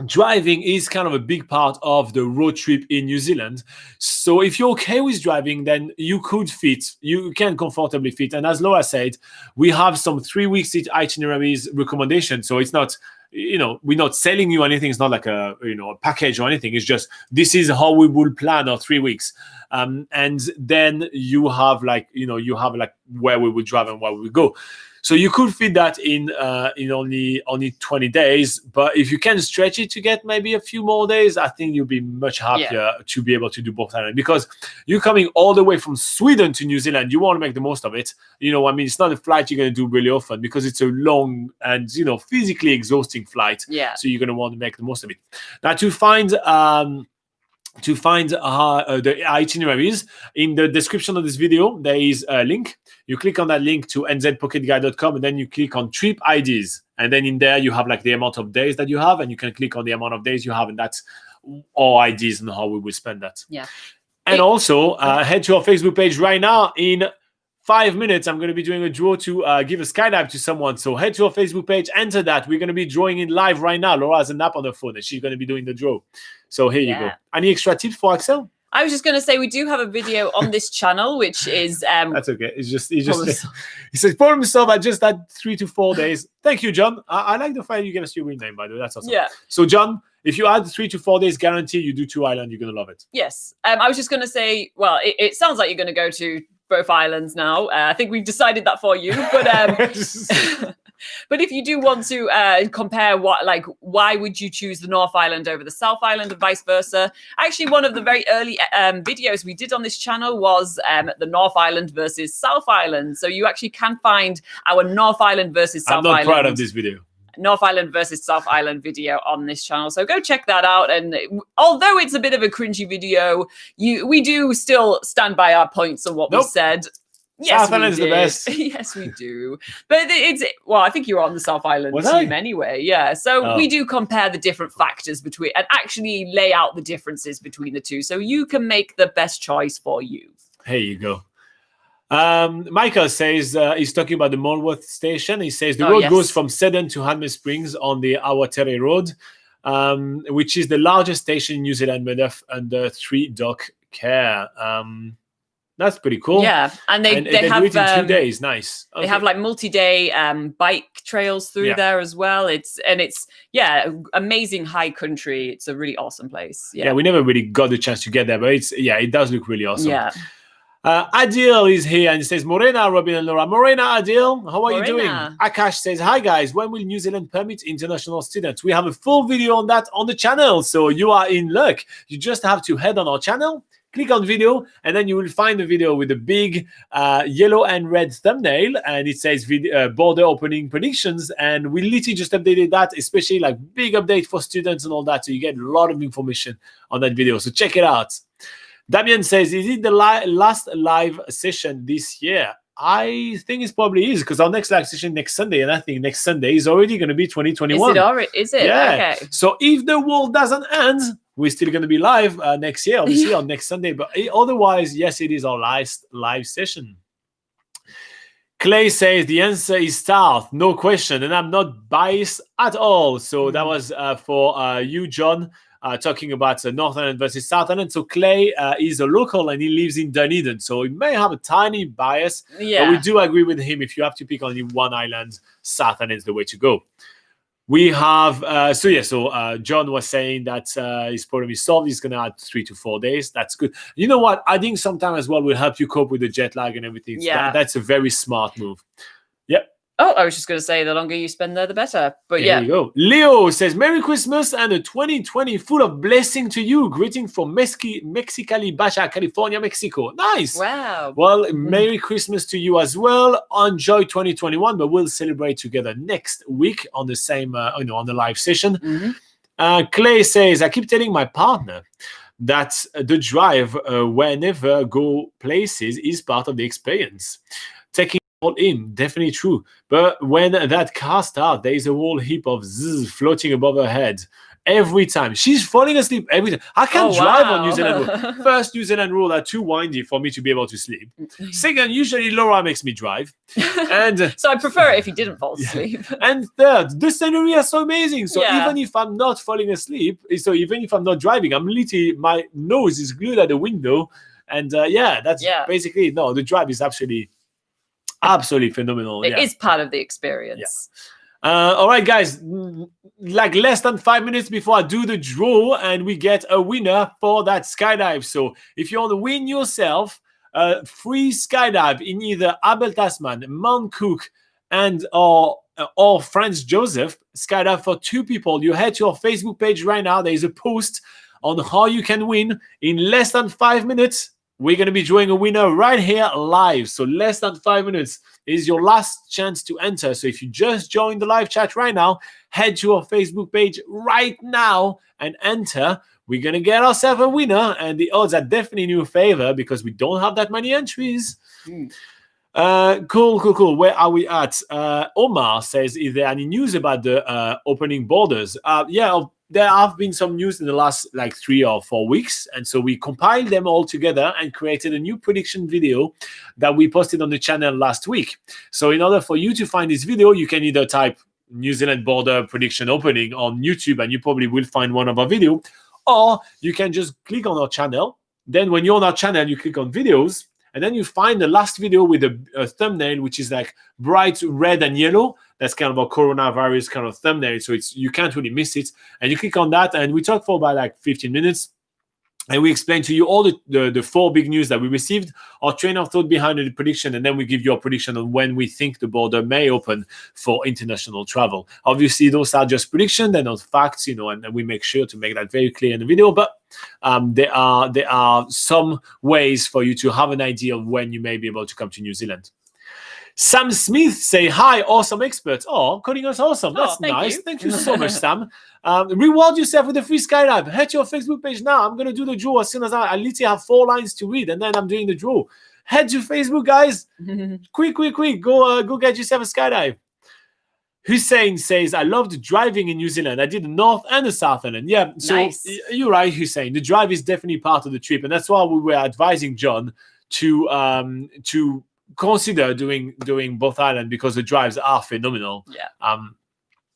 driving is kind of a big part of the road trip in New Zealand. So if you're okay with driving, then you can comfortably fit. And as Laura said, we have some 3 weeks itineraries recommendations. So it's not, we're not selling you anything. It's not like a package or anything. It's just, this is how we will plan our 3 weeks. And then you have where we would drive and where we would go. So you could fit that in only 20 days, but if you can stretch it to get maybe a few more days, I think you'll be much happier to be able to do both islands because you're coming all the way from Sweden to New Zealand. You want to make the most of it. It's not a flight you're going to do really often because it's a long and physically exhausting flight.
Yeah.
So you're going to want to make the most of it. Now to find the itineraries, in the description of this video, there is a link. You click on that link to nzpocketguide.com and then you click on trip IDs. And then in there, you have the amount of days that you have and you can click on the amount of days you have and that's all IDs and how we will spend that.
Yeah.
And also head to our Facebook page right now. In 5 minutes, I'm going to be doing a draw to give a skydive to someone. So head to our Facebook page, enter that. We're going to be drawing in live right now. Laura has an app on her phone and she's going to be doing the draw. So here you go. Any extra tips for Axel?
I was just going to say we do have a video on this channel, which is
that's okay. He says problem solved. I just had 3 to 4 days. Thank you, John. I like the fact you gave us your real name, by the way. That's awesome.
Yeah.
So, John, if you add 3 to 4 days guarantee, you do 2 islands, you're gonna love it.
Yes. I was just going to say, well, it sounds like you're going to go to both islands now. I think we've decided that for you, but but if you do want to compare why would you choose the North Island over the South Island and vice versa? Actually, one of the very early videos we did on this channel was the North Island versus South Island. So you actually can find our North Island versus South Island.
I'm not proud of this video.
North Island versus South Island video on this channel. So go check that out. And although it's a bit of a cringy video, we do still stand by our points on what we said. Yes,
South Island's the best.
Yes, we do. But I think you were on the South Island
Was
team
I?
anyway. Yeah. So
Oh.
we do compare the different factors between and actually lay out the differences between the two so you can make the best choice for you.
Here you go. Michael says he's talking about the Molworth station. He says the road goes from Seddon to Hanmer Springs on the Awatere Road, which is the largest station in New Zealand made up under 3 dock care. That's pretty cool.
Yeah, and they have
do it in 2 days. Nice.
Okay. They have like multi-day bike trails through there as well. It's amazing high country. It's a really awesome place.
Yeah, we never really got the chance to get there, but it does look really awesome.
Yeah.
Adil is here and he says, Morena, Robin and Laura. Morena, Adil, how are you doing? Akash says, hi guys, when will New Zealand permit international students? We have a full video on that on the channel, so you are in luck. You just have to head on our channel, click on video, and then you will find the video with the big yellow and red thumbnail, and it says border opening predictions, and we literally just updated that, especially like big update for students and all that, so you get a lot of information on that video, so check it out. Damien says, is it the last live session this year? I think it probably is, because our next live session next Sunday, and I think next Sunday is already going to be 2021.
Is it already? Is it?
Yeah.
Okay.
So if the world doesn't end, we're still going to be live next year, obviously, on next Sunday. But otherwise, yes, it is our last live session. Clay says the answer is South, no question, and I'm not biased at all. So that was for you, John. Talking about North Island versus South Island. So Clay is a local and he lives in Dunedin. So he may have a tiny bias.
Yeah.
But we do agree with him. If you have to pick only one island, South Island is the way to go. We have, John was saying that his problem is solved. He's going to add 3 to 4 days. That's good. You know what? Adding some time as well will help you cope with the jet lag and everything.
Yeah.
That's a very smart move. Yep.
Oh, I was just going to say the longer you spend there, the better. But
There you go. Leo says, Merry Christmas and a 2020 full of blessing to you. Greeting from Mexicali, Baja California, Mexico. Nice.
Wow.
Well, Merry Christmas to you as well. Enjoy 2021, but we'll celebrate together next week on the same, on the live session.
Mm-hmm.
Clay says, I keep telling my partner that the drive whenever go places is part of the experience. Taking all in, definitely true. But when that car starts, there is a whole heap of zzz floating above her head. Every time. She's falling asleep every time. I can't drive on New Zealand road. First, New Zealand road are too windy for me to be able to sleep. Second, usually Laura makes me drive. And
so I prefer it if you didn't fall asleep.
And third, the scenery is so amazing. So even if I'm not falling asleep, so even if I'm not driving, I'm literally, my nose is glued at the window. And that's basically, the drive is absolutely phenomenal.
It is part of the experience.
All right, guys, like less than 5 minutes before I do the draw and we get a winner for that skydive. So if you want to win yourself a free skydive in either Abel Tasman, Mount Cook, and or Franz Joseph skydive for 2 people, you head to our Facebook page right now. There is a post on how you can win in less than 5 minutes. We're going to be drawing a winner right here live. So less than 5 minutes is your last chance to enter. So if you just joined the live chat right now, head to our Facebook page right now and enter. We're going to get ourselves a winner. And the odds are definitely in your favor because we don't have that many entries. Cool. Where are we at? Omar says, is there any news about the opening borders? There have been some news in the last 3 or 4 weeks. And so we compiled them all together and created a new prediction video that we posted on the channel last week. So in order for you to find this video, you can either type New Zealand border prediction opening on YouTube and you probably will find one of our videos, or you can just click on our channel. Then when you're on our channel, you click on videos, and then you find the last video with a thumbnail, which is like bright red and yellow. That's kind of a coronavirus kind of thumbnail. So you can't really miss it. And you click on that and we talk for about 15 minutes. And we explain to you all the 4 big news that we received, our train of thought behind the prediction, and then we give you a prediction on when we think the border may open for international travel. Obviously, those are just predictions, they're not facts, and we make sure to make that very clear in the video. But there are some ways for you to have an idea of when you may be able to come to New Zealand. Sam Smith say, hi, awesome experts. Oh, calling us awesome. That's nice. Thank you so much, Sam. Reward yourself with a free skydive. Head to your Facebook page now. I'm going to do the draw as soon as I literally have 4 lines to read, and then I'm doing the draw. Head to Facebook, guys. Quick. Go get yourself a skydive. Hussein says, I loved driving in New Zealand. I did the North and the South Island. Yeah, so
Nice.
You're right, Hussein. The drive is definitely part of the trip. And that's why we were advising John to consider doing both islands, because the drives are phenomenal.
Yeah.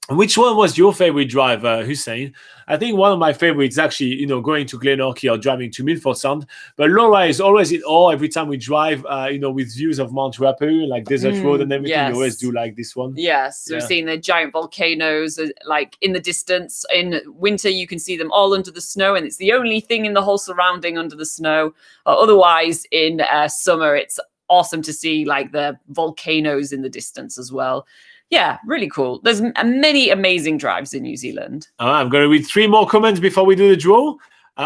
Which one was your favorite drive, Hussein? I think one of my favorites is actually, going to Glenorchy or driving to Milford Sound. But Laura is always in awe every time we drive, with views of Mount Ruapehu, like Desert Road and everything.
Yes.
We always do like this one.
Yes, we've seen the giant volcanoes like in the distance. In winter, you can see them all under the snow, and it's the only thing in the whole surrounding under the snow. Otherwise, in summer, it's awesome to see like the volcanoes in the distance as well. Yeah, really cool. There's many amazing drives in New Zealand.
I'm going to read 3 more comments before we do the draw.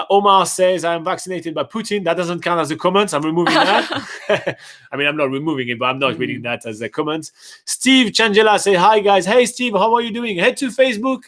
Omar says, I'm vaccinated by Putin. That doesn't count as a comment. I'm removing that. I mean, I'm not removing it, but I'm not reading that as a comment. Steve Changela says, hi, guys. Hey, Steve, how are you doing? Head to Facebook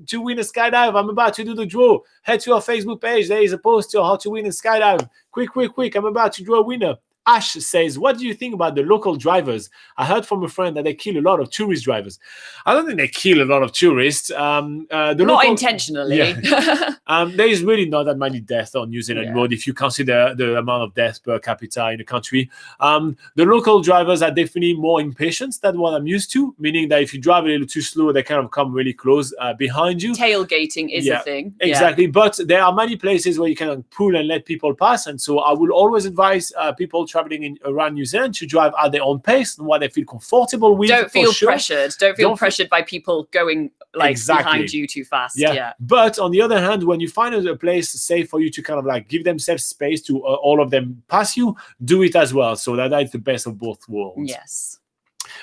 to win a skydive. I'm about to do the draw. Head to our Facebook page. There is a post on how to win a skydive. Quick. I'm about to draw a winner. Ash says, what do you think about the local drivers? I heard from a friend that they kill a lot of tourist drivers. I don't think they kill a lot of tourists.
Not intentionally.
Yeah. There is really not that many deaths on New Zealand road if you consider the amount of deaths per capita in the country. The local drivers are definitely more impatient than what I'm used to, meaning that if you drive a little too slow, they kind of come really close behind you.
Tailgating is a thing.
Exactly. Yeah. But there are many places where you can pull and let people pass. And so I will always advise people traveling around New Zealand to drive at their own pace and what they feel comfortable with.
Don't feel pressured. Don't feel pressured by people going behind you too fast. Yeah.
But on the other hand, when you find a place safe for you to kind of like give themselves space to all of them pass you, do it as well. So that's the best of both worlds.
Yes.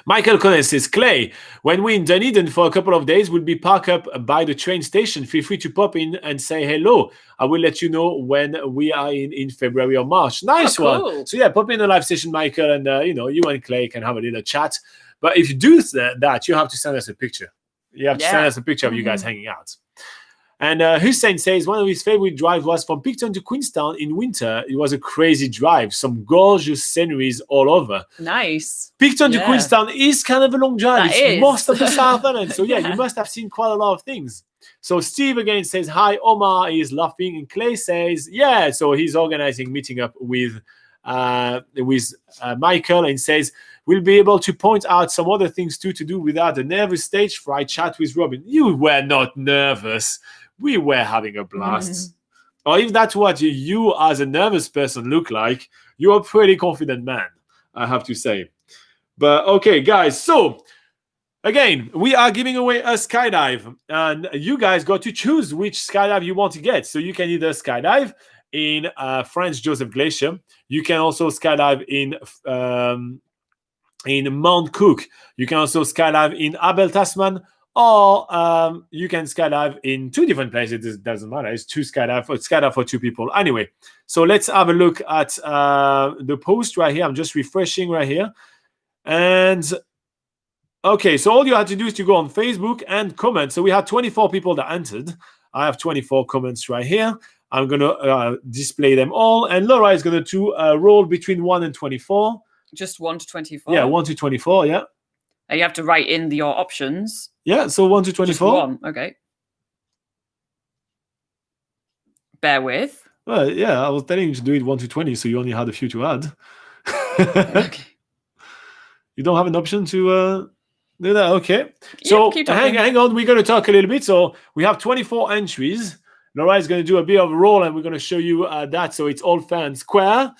Michael Connell says, Clay, when we're in Dunedin for a couple of days, we'll be parked up by the train station. Feel free to pop in and say hello. I will let you know when we are in February or March. Nice one. So pop in a live session, Michael, and you and Clay can have a little chat. But if you do that, you have to send us a picture. You have to send us a picture of you guys hanging out. And Hussein says one of his favorite drives was from Picton to Queenstown in winter. It was a crazy drive. Some gorgeous sceneries all over.
Nice.
Picton to Queenstown is kind of a long drive. It's most of the South Island. So you must have seen quite a lot of things. So Steve again says, hi, Omar is laughing. And Clay says, so he's organizing meeting up with Michael and says, we'll be able to point out some other things too to do without a nervous stage fright chat with Robin. You were not nervous. We were having a blast. Or if that's what you as a nervous person look like, you're a pretty confident man, I have to say. But okay, guys, so again, we are giving away a skydive, and you guys got to choose which skydive you want to get. So you can either skydive in French Joseph Glacier. You can also skydive in Mount Cook. You can also skydive in Abel Tasman, or you can skydive in 2 different places. It doesn't matter. It's skydive for 2 people. Anyway, so let's have a look at the post right here. I'm just refreshing right here. And okay, so all you had to do is to go on Facebook and comment. So we had 24 people that entered. I have 24 comments right here. I'm going to display them all. And Laura is going to roll between 1 and 24.
Just 1 to 24?
Yeah, 1 to 24, yeah.
And you have to write in your options.
Yeah, so 1 to 24.
Just 1, okay. Bear with.
Well, I was telling you to do it 1 to 20, so you only had a few to add.
Okay.
You don't have an option to do that? Okay. So hang on, we're going to talk a little bit. So we have 24 entries. Laura is going to do a bit of a roll, and we're going to show you that, so it's all fair and square.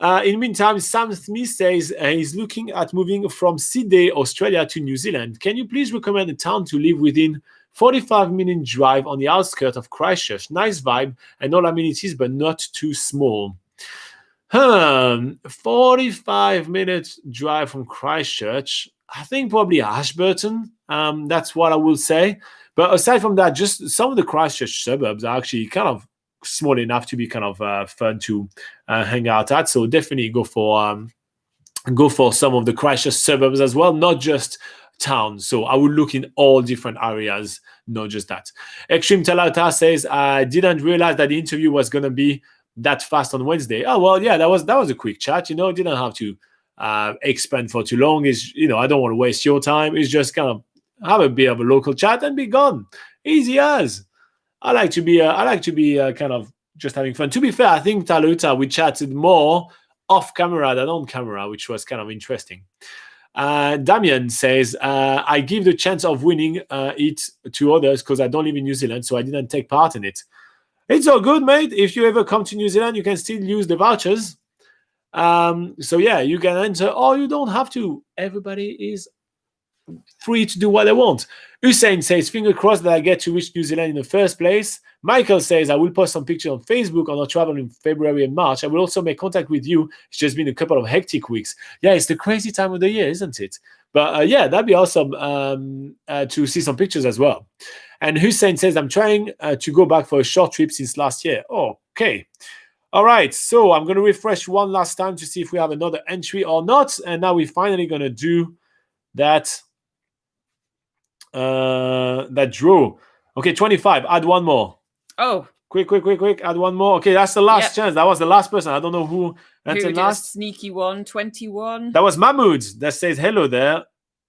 In the meantime, Sam Smith says he's looking at moving from Sydney, Australia to New Zealand. Can you please recommend a town to live within 45-minute drive on the outskirts of Christchurch? Nice vibe and all amenities, but not too small. 45-minute drive from Christchurch. I think probably Ashburton. That's what I will say. But aside from that, just some of the Christchurch suburbs are actually kind of small enough to be kind of fun to hang out at. So definitely go for some of the Christchurch suburbs as well, not just towns. So I will look in all different areas, not just that. Extreme Talata says, I didn't realize that the interview was going to be that fast on Wednesday. Oh, well, yeah, that was a quick chat. Didn't have to expand for too long. I don't want to waste your time. It's just kind of have a bit of a local chat and be gone. Easy as. I like to be kind of just having fun. To be fair, I think Taluta, we chatted more off camera than on camera, which was kind of interesting. Damien says, I give the chance of winning it to others because I don't live in New Zealand, so I didn't take part in it. It's all good, mate. If you ever come to New Zealand, you can still use the vouchers. So yeah, you can enter, or you don't have to. Everybody is free to do what they want. Hussein says, finger crossed that I get to reach New Zealand in the first place. Michael says, I will post some pictures on Facebook on our travel in February and March. I will also make contact with you. It's just been a couple of hectic weeks. Yeah, it's the crazy time of the year, isn't it? But yeah, that'd be awesome to see some pictures as well. And Hussein says, I'm trying to go back for a short trip since last year. Oh, okay. All right, so I'm going to refresh one last time to see if we have another entry or not. And now we're finally going to do that draw. Okay, 25. Add one more.
Oh.
Quick. Add one more. Okay, that's the last chance. That was the last person. I don't know who entered last.
A sneaky one, 21.
That was Mahmoud that says hello there.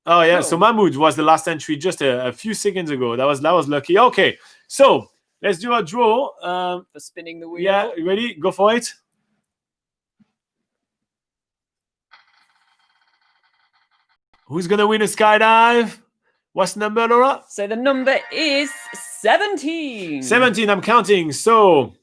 Oh, yeah. So Mahmoud was the last entry just a few seconds ago. That was lucky. Okay, so let's do a draw.
For spinning the wheel.
Yeah, you ready? Go for it. Who's going to win a skydive? What's the number, Laura?
So the number is 17.
17, I'm counting. So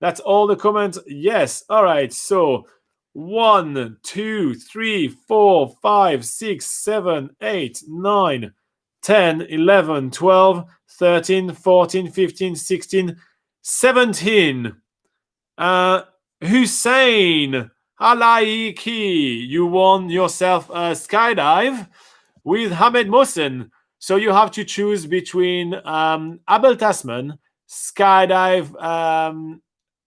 that's all the comments. Yes. All right. So 1, 2, 3, 4, 5, 6, 7, 8, 9, 10, 11, 12, 13, 14, 15, 16, 17. Hussein Alaiki, you won yourself a skydive with Hamed Mohsen. So you have to choose between Abel Tasman, Skydive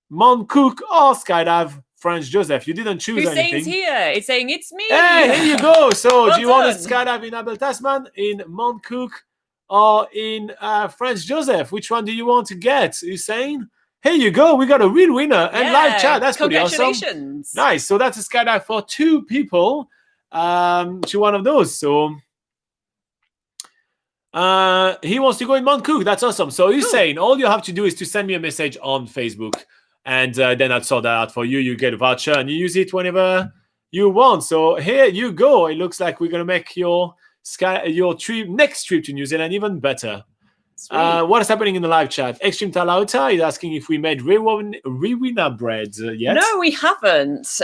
Mount Cook, or Skydive Franz Joseph. You didn't choose anything.
Hussein's here. It's saying it's me.
Hey, here you go. So
Well
do you want to
done.
skydive in Abel Tasman, in Mount Cook, or in Franz Joseph? Which one do you want to get, Hussein? Here you go. We got a real winner and live chat. That's pretty awesome.
Congratulations.
Nice. So that's a skydive for 2 people. To one of those. So he wants to go in Mount Cook. That's awesome. So he's saying all you have to do is to send me a message on Facebook, and then I'll sort that out for you. You get a voucher and you use it whenever you want. So here you go. It looks like we're gonna make your next trip to New Zealand even better. What is happening in the live chat? Extreme Talauta is asking if we made Rewina bread yet.
No, we haven't.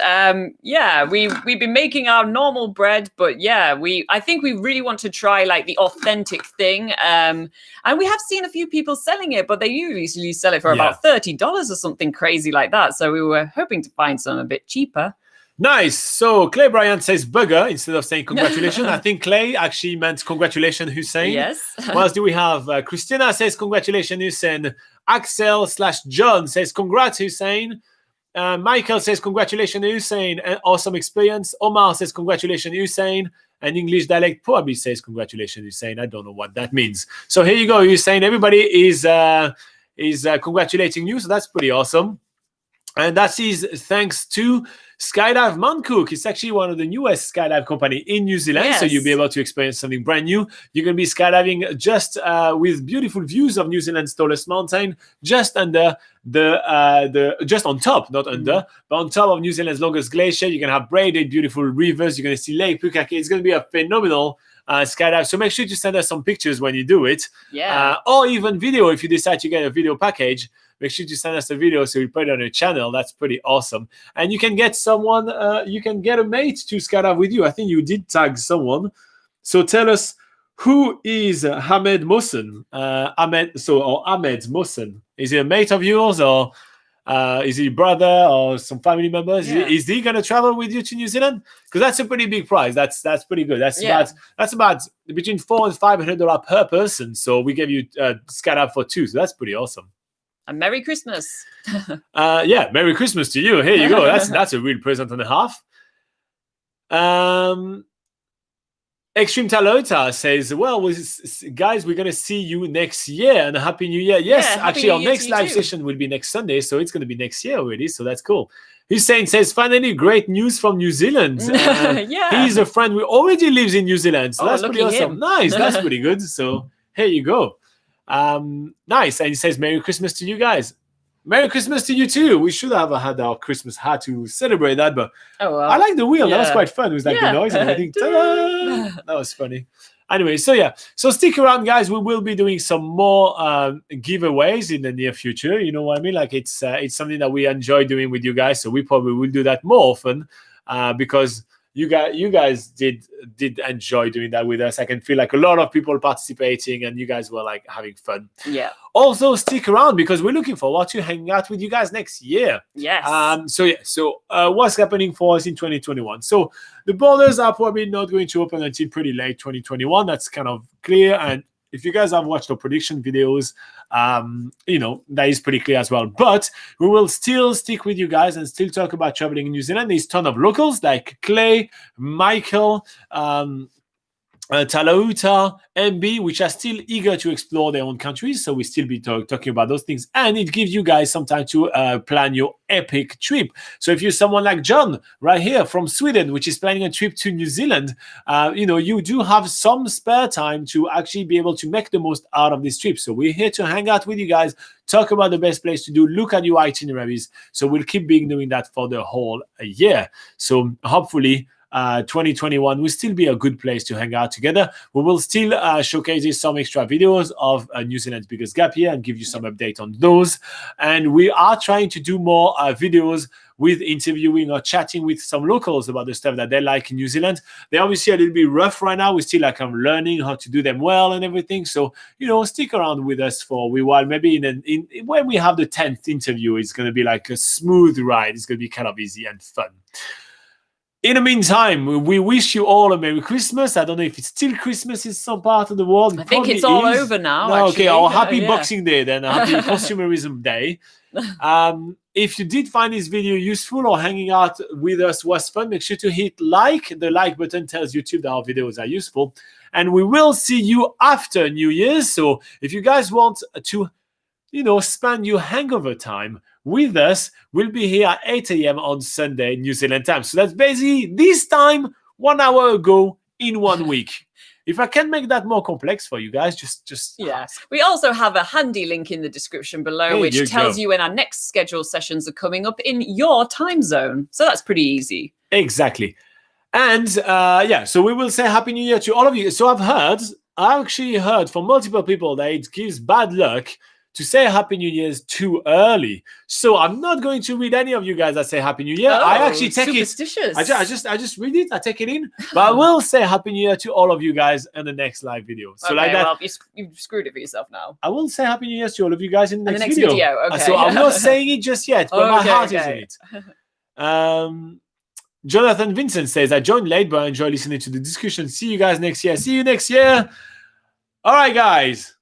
We've been making our normal bread, but I think we really want to try like the authentic thing. And we have seen a few people selling it, but they usually sell it for about $30 or something crazy like that. So we were hoping to find some a bit cheaper.
Nice. So Clay Bryant says burger instead of saying congratulations. I think Clay actually meant congratulations, Hussein.
Yes.
What else do we have? Christina says congratulations, Hussein. Axel/John says congrats, Hussein. Michael says congratulations, Hussein. Awesome experience. Omar says congratulations, Hussein. And English dialect probably says congratulations, Hussein. I don't know what that means. So here you go, Hussein. Everybody is congratulating you. So that's pretty awesome. And that is thanks to Skydive Mount Cook. It's actually one of the newest skydive company in New Zealand.
Yes.
So you'll be able to experience something brand new. You're going to be skydiving just with beautiful views of New Zealand's tallest mountain, just under just on top, not under, but on top of New Zealand's longest glacier. You're going to have braided, beautiful rivers. You're going to see Lake Pukaki. It's going to be a phenomenal skydive. So make sure to send us some pictures when you do it.
Yeah.
Or even video if you decide to get a video package. Make sure to send us a video so we put it on your channel. That's pretty awesome. And you can get someone, you can get a mate to skydive with you. I think you did tag someone. So tell us, who is Hamed Mohsen? Ahmed Mohsen. Is he a mate of yours, or is he a brother or some family members?
Yeah.
Is he going to travel with you to New Zealand? Because that's a pretty big prize. That's pretty good. That's about between $400 and $500 per person. So we gave you skydive for 2. So that's pretty awesome.
And Merry Christmas.
Merry Christmas to you. Here you go. That's a real present and a half. Extreme Talota says, well, guys, we're going to see you next year and Happy New Year. Yes,
Yeah, Happy
actually,
New
our
Year
next
to you
live
too.
session will be next Sunday, so it's going to be next year already, so that's cool. Hussein says, finally, great news from New Zealand.
Yeah.
He's a friend who already lives in New Zealand, so
Oh,
that's pretty
lucky
awesome.
him.
Nice, that's pretty good. So here you go. Nice, and he says, Merry Christmas to you guys. Merry Christmas to you too. We should have had our Christmas hat to celebrate that, but
Oh, well.
I like the wheel. That was
Yeah.
quite fun. It was like the
Yeah.
noise and everything. Ta-da! That was funny. Anyway, so yeah. So stick around, guys. We will be doing some more giveaways in the near future. You know what I mean? Like it's something that we enjoy doing with you guys. So we probably will do that more often because you guys did enjoy doing that with us. I can feel like a lot of people participating and you guys were like having fun.
Yeah.
Also stick around because we're looking forward to hanging out with you guys next year.
Yes.
So what's happening for us in 2021? So the borders are probably not going to open until pretty late 2021. That's kind of clear. And if you guys have watched the prediction videos, that is pretty clear as well. But we will still stick with you guys and still talk about traveling in New Zealand. There's a ton of locals like Clay, Michael, Talauta, MB, which are still eager to explore their own countries. So we still be talking about those things. And it gives you guys some time to plan your epic trip. So if you're someone like John right here from Sweden, which is planning a trip to New Zealand, you do have some spare time to actually be able to make the most out of this trip. So we're here to hang out with you guys, talk about the best place to do, look at your itineraries. So we'll keep doing that for the whole year. So hopefully 2021 will still be a good place to hang out together. We will still showcase some extra videos of New Zealand's biggest gap year and give you some update on those. And we are trying to do more videos with interviewing or chatting with some locals about the stuff that they like in New Zealand. They're obviously a little bit rough right now. We're still learning how to do them well and everything. So, stick around with us for a wee while. Maybe when we have the 10th interview, it's going to be like a smooth ride. It's going to be kind of easy and fun. In the meantime, we wish you all a Merry Christmas. I don't know if it's still Christmas in some part of the world.
I think it's all over now.
No, okay.
Actually.
Or happy Boxing Day then. Happy Consumerism Day. If you did find this video useful or hanging out with us was fun, make sure to hit like. The like button tells YouTube that our videos are useful. And we will see you after New Year's. So if you guys want to, spend your hangover time with us, we'll be here at 8 a.m. on Sunday, New Zealand time. So that's basically this time, 1 hour ago in 1 week. If I can make that more complex for you guys, just ask.
We also have a handy link in the description below, which tells you when our next scheduled sessions are coming up in your time zone. So that's pretty easy.
Exactly. And so we will say Happy New Year to all of you. So I actually heard from multiple people that it gives bad luck to say Happy New Year's too early. So I'm not going to read any of you guys that say Happy New Year. I actually take
superstitious.
it. I just read it. I take it in. But I will say Happy New Year to all of you guys in the next live video. So
okay,
like that.
Well, you've screwed it for yourself now.
I will say Happy New Year to all of you guys in the next
video. Okay.
So I'm not saying it just yet, but my heart is in it. Jonathan Vincent says, I joined late, but I enjoy listening to the discussion. See you guys next year. See you next year. All right, guys.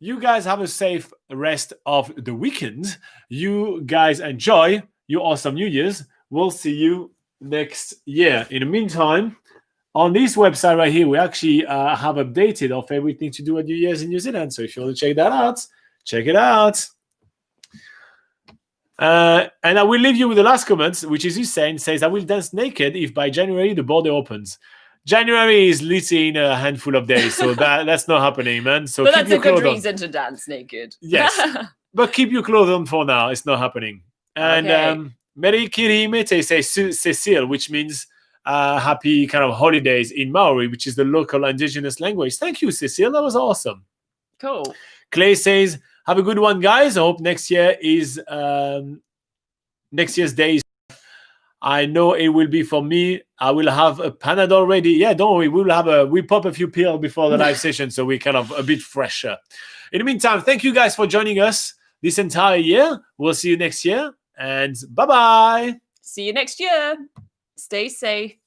You guys have a safe rest of the weekend. You guys enjoy your awesome New Year's. We'll see you next year. In the meantime, on this website right here, we actually have updated of everything to do at New Year's in New Zealand. So if you want to check that out, check it out. And I will leave you with the last comment, which is Hussein says, I will dance naked if by January the border opens. January is literally in a handful of days, so that's not happening, man. So
but
keep
that's
your
a good
clothes
reason to dance naked.
Yes, but keep your clothes on for now. It's not happening. And Meri Kirimete says Cecile, which means happy kind of holidays in Maori, which is the local indigenous language. Thank you, Cecile. That was awesome.
Cool.
Clay says, have a good one, guys. I hope next year's day is. I know it will be for me. I will have a Panadol ready. Yeah, don't worry. We'll pop a few pills before the live session, so we're kind of a bit fresher. In the meantime, thank you guys for joining us this entire year. We'll see you next year, and bye-bye.
See you next year. Stay safe.